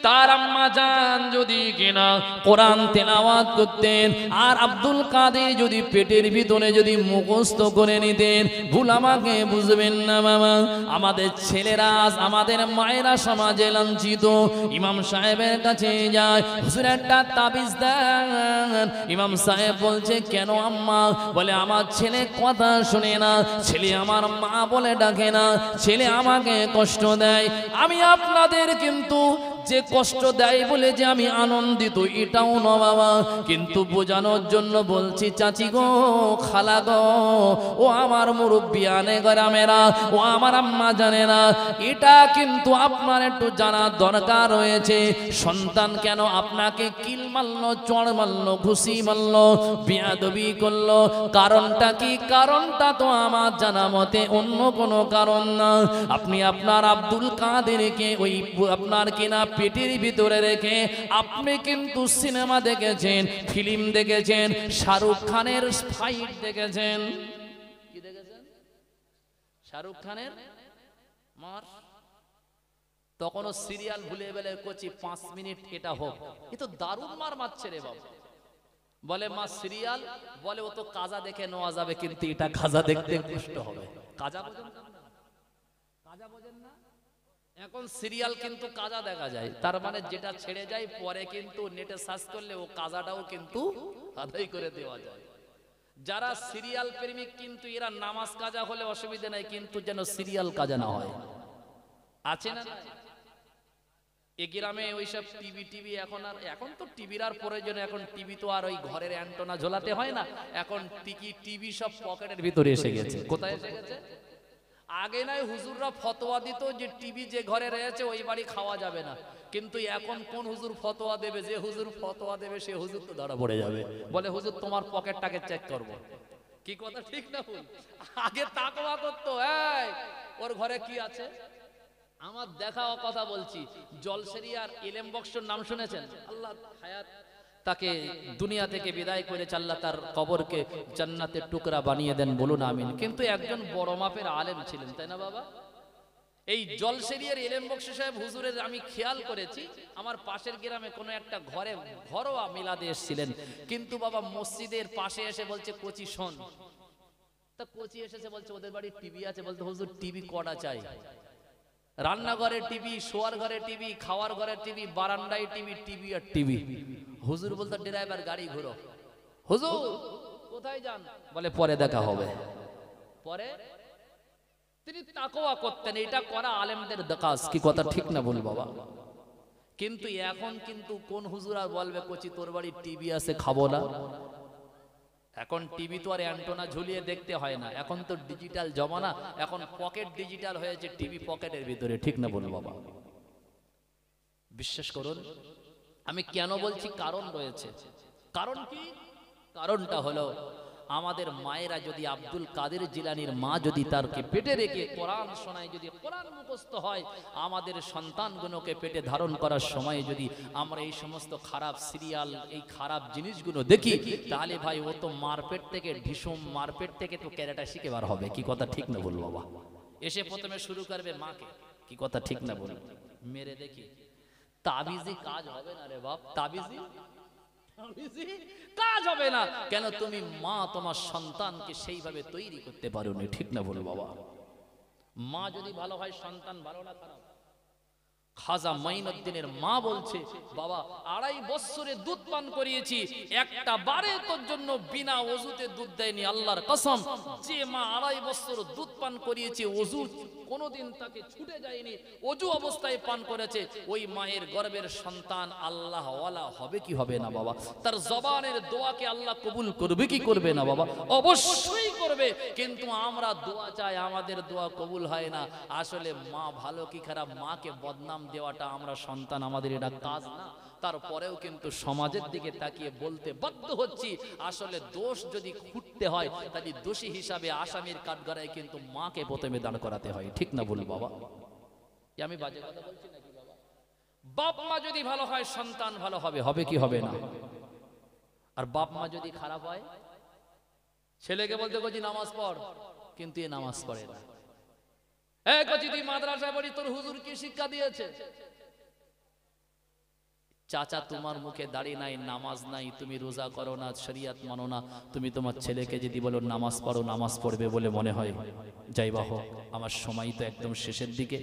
তার আম্মা জান যদি কিনা কোরআন তেলাওয়াত করতেন, আর আব্দুল কাদের যদি পেটের ভিতরে যদি মুখস্থ করে নিতেন, ভুল আমাকে বুঝবেন না মামা। আমাদের ছেলেরা, আমাদের মায়েরা সমাজে লাঞ্ছিত। ইমাম সাহেবের কাছে যায়, হুজুর একটা তাবিজ দেন। ইমাম সাহেব বলছে কেন আম্মা? বলে আমার ছেলে কথা শুনে না, ছেলে আমার মা বলে ডাকে না, ছেলে আমাকে কষ্ট দেয়। আমি আপনাদের কিন্তু যে কষ্ট দেয় বলে যে আমি আনন্দিত এটাও না বাবা, কিন্তু বোঝানোর জন্য বলছি চাচি গো, খালা গো, ও আমার মুরব্বিয়ানে গ্রামেরা, ও আমার আম্মা জানে না, এটা কিন্তু আপনার একটু জানার দরকার রয়েছে। সন্তান কেন আপনাকে কিল মারলো, চড় মারলো, ঘুষি মারলো, বিয়াদবি করলো, কারণটা কি? কারণটা তো আমার জানা মতে অন্য কোনো কারণ না। আপনি আপনার আব্দুল কাদেরকে ওই আপনার কিনা পেটের ভিতরে রেখে আপনি কিন্তু সিনেমা দেখেছেন, ফিল্ম দেখেছেন, শাহরুখ খানের ফাইট দেখেছেন। কি দেখেছেন? শাহরুখ খানের মার তখনও সিরিয়াল ভুলে বেলে করছি 5 মিনিট এটা হোক, এ তো দারুণ মার মারছে রে বাবা। বলে মা সিরিয়াল, বলে ও তো কাজা দেখে নেওয়া যাবে, কিন্তু এটা কাজা দেখতে কষ্ট হবে। কাজা বোঝেন না? কাজা বোঝেন না? এখন সিরিয়াল কিন্তু কাজা দেখা যায়, তার মানে যেটা ছেড়ে যায় পরে কিন্তু নেটে সার্চ করলে ও কাজাটাও কিন্তু আদায় করে দেওয়া যায়। যারা সিরিয়াল প্রেমিক কিন্তু এরা নামাজ কাজা হলে অসুবিধা নাই, কিন্তু যেন সিরিয়াল কাজা না হয়। আছে না এ গ্রামে ওইসব টিভি এখন তো টিভির আর প্রয়োজন, এখন টিভি তো আর ওই ঘরের অ্যান্টেনা ঝোলাতে হয় না, এখন টিভি সব পকেটের ভিতরে এসে গেছে। কোথায় এসে গেছে? আগে নয় হুজুররা ফতোয়া দিত যে টিভি যে ঘরে রয়েছে ওই বাড়ি খাওয়া যাবে না, কিন্তু এখন কোন হুজুর ফতোয়া দেবে? যে হুজুর ফতোয়া দেবে সে হুজুর তো ধরা পড়ে যাবে, বলে হুজুর তোমার পকেটটাকে চেক করব। কি কথা ঠিক না ভুল? আগে তাকওয়া করতো, এই ওর ঘরে কি আছে। আমার দেখা কথা বলছি, জলসেরিয়ার ইলেম বক্সের নাম শুনেছেন? আল্লাহ হায়াত তাকে দুনিয়া থেকে বিদায় করে আল্লাহ তার কবরকে জান্নাতের টুকরা বানিয়ে দেন, বলুন আমিন। কিন্তু একজন বড় মাপের আলেম ছিলেন, তাই না বাবা? এই জলসেরিয়ার ইলেম বক্স সাহেব হুজুরের আমি খেয়াল করেছি, আমার পাশের গ্রামে কোনো একটা ঘরে ঘরোয়া মিলাদে এসেছিলেন, কিন্তু বাবা মসজিদের পাশে এসে বলছে কোচি শোন। তা কোচি এসেছে বলছে ওদের বাড়ির টিভি আছে, বলতে হুজুর টিভি কটা চাই? রান্নাঘরে টিভি, শোয়ার ঘরে টিভি, খাওয়ার ঘরে টিভি, বারান্দায় টিভি, টিভি আর টিভি। হুজুর বলতো ড্রাইভার গাড়ি ঘুরো। হুজুর কোথায় যান? বলে পরে দেখা হবে। পরে তিনি তাকওয়া করতেন, এটা করা আলেমদের কাজ। কি কথা ঠিক না বল বাবা? কিন্তু এখন কিন্তু কোন হুজুর আর বলবে কোচি তোর বাড়ি টিভি আছে খাবো না? এখন টিভি তো আর অ্যান্টেনা ঝুলিয়ে দেখতে হয় না, এখন তো ডিজিটাল জমানা, এখন পকেট ডিজিটাল হয়েছে, টিভি পকেটের ভিতরে। ঠিক না বল বাবা? বিশ্বাস করুন, আমি কেন বলছি কারণ রয়েছে। কারণ কি? কারণটা হলো আমাদের মায়েরা যদি আব্দুল কাদের জিলানীর মা যদি তারকে পেটে রেখে কোরআন শোনায়, যদি কোরআন মুখস্থ হয়, আমাদের সন্তানগুলোকে পেটে ধারণ করার সময় যদি আমরা এই সমস্ত খারাপ সিরিয়াল, এই খারাপ জিনিসগুলো দেখি, তাহলে ভাই ও তো মারপেট থেকে ঢিসুম, মারপেট থেকে তো ক্যারেটা শিখে বার হবে। কি কথা ঠিক না বল বাবা? এসে প্রথমে শুরু করবে মাকে। কি কথা ঠিক না বল? মেরে দেখি তাবিজি কাজ হবে না রে বাপ, তাবিজি কাজ হবে না। কেন? তুমি মা তোমার সন্তানকে সেইভাবে তৈরি করতে পারোনি। ঠিক না বলো বাবা? মা যদি ভালো হয় সন্তান ভালো না খারাপ? খাজা মাইনুদ্দিনের মা বলছে, বাবা 2.5 বছরে দুধ পান করিয়েছি, একটা বারে তোর জন্য বিনা ওযুতে দুধ দেয়নি, আল্লাহর কসম। যে মা 2.5 বছর দুধ পান করিয়েছে, ওযু কোনোদিন তাকে ছুটে যায়নি, ওযু অবস্থায় পান করেছে, ওই মায়ের গর্ভের সন্তান আল্লাহ ওয়ালা হবে কি হবে না বাবা? তার জবানের দোয়াকে আল্লাহ কবুল করবে কি করবে না বাবা? অবশ্যই করবে। কিন্তু আমরা দোয়া চাই, আমাদের দোয়া কবুল হয় না। আসলে মা ভালো কি খারাপ, মাকে বদনাম দেওয়াটা আমরা সন্তান, আমাদের এটা কাজ না। তারপরেও কিন্তু সমাজের দিকে তাকিয়ে বলতে বাধ্য হচ্ছি, আসলে দোষ যদি খুঁটতে হয় তাহলে দোষী হিসাবে আসামির কাঠগড়ায় কিন্তু মাকে প্রথমে দাঁড় করাতে হয়। ঠিক না বল বাবা? আমি বাজে কথা বলছি নাকি বাবা? বাপ মা যদি ভালো হয় সন্তান ভালো হবে, হবে কি হবে না? আর বাপ মা যদি খারাপ হয়, ছেলেকে বলতে কইছি নামাজ পড়, কিন্তু এ নামাজ পড়ে না। এই কচি তুই মাদ্রাসায় পড়ি, তোর হুজুর কি শিক্ষা দিয়েছে? চাচা তোমার মুখে দাড়ি নাই, নামাজ নাই, তুমি রোজা করো না, শরিয়ত মানো না, তুমি তোমার ছেলেকে যদি বলো নামাজ পড়ো, নামাজ পড়বে বলে মনে হয়? যাইবা হোক, আমার সময় তো একদম শেষের দিকে।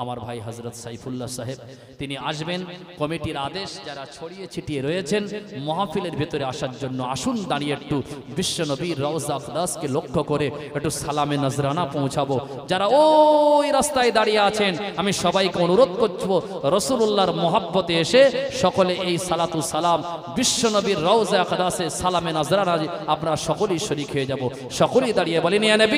আমার ভাই হযরত সাইফুল্লাহ সাহেব তিনি আসবেন। কমিটির আদেশ, যারা ছড়িয়ে ছিটিয়ে রয়েছেন মাহফিলের ভিতরে আসার জন্য আসুন। দাঁড়িয়ে একটু বিশ্বনবীর রওজা আকদাসকে লক্ষ্য করে একটু সালামে নজরানা পৌঁছাবো। যারা ওই রাস্তায় দাঁড়িয়ে আছেন, আমি সবাইকে অনুরোধ করব রাসূলুল্লাহর মহব্বতে এসে সকলে এই সালাতু সালাম বিশ্বনবীর রওজা আকদাসে সালামে নজরানা আপনারা সকলেই শরীক হয়ে যাব। সকলেই দাঁড়িয়ে বলেন ইয়া নবী।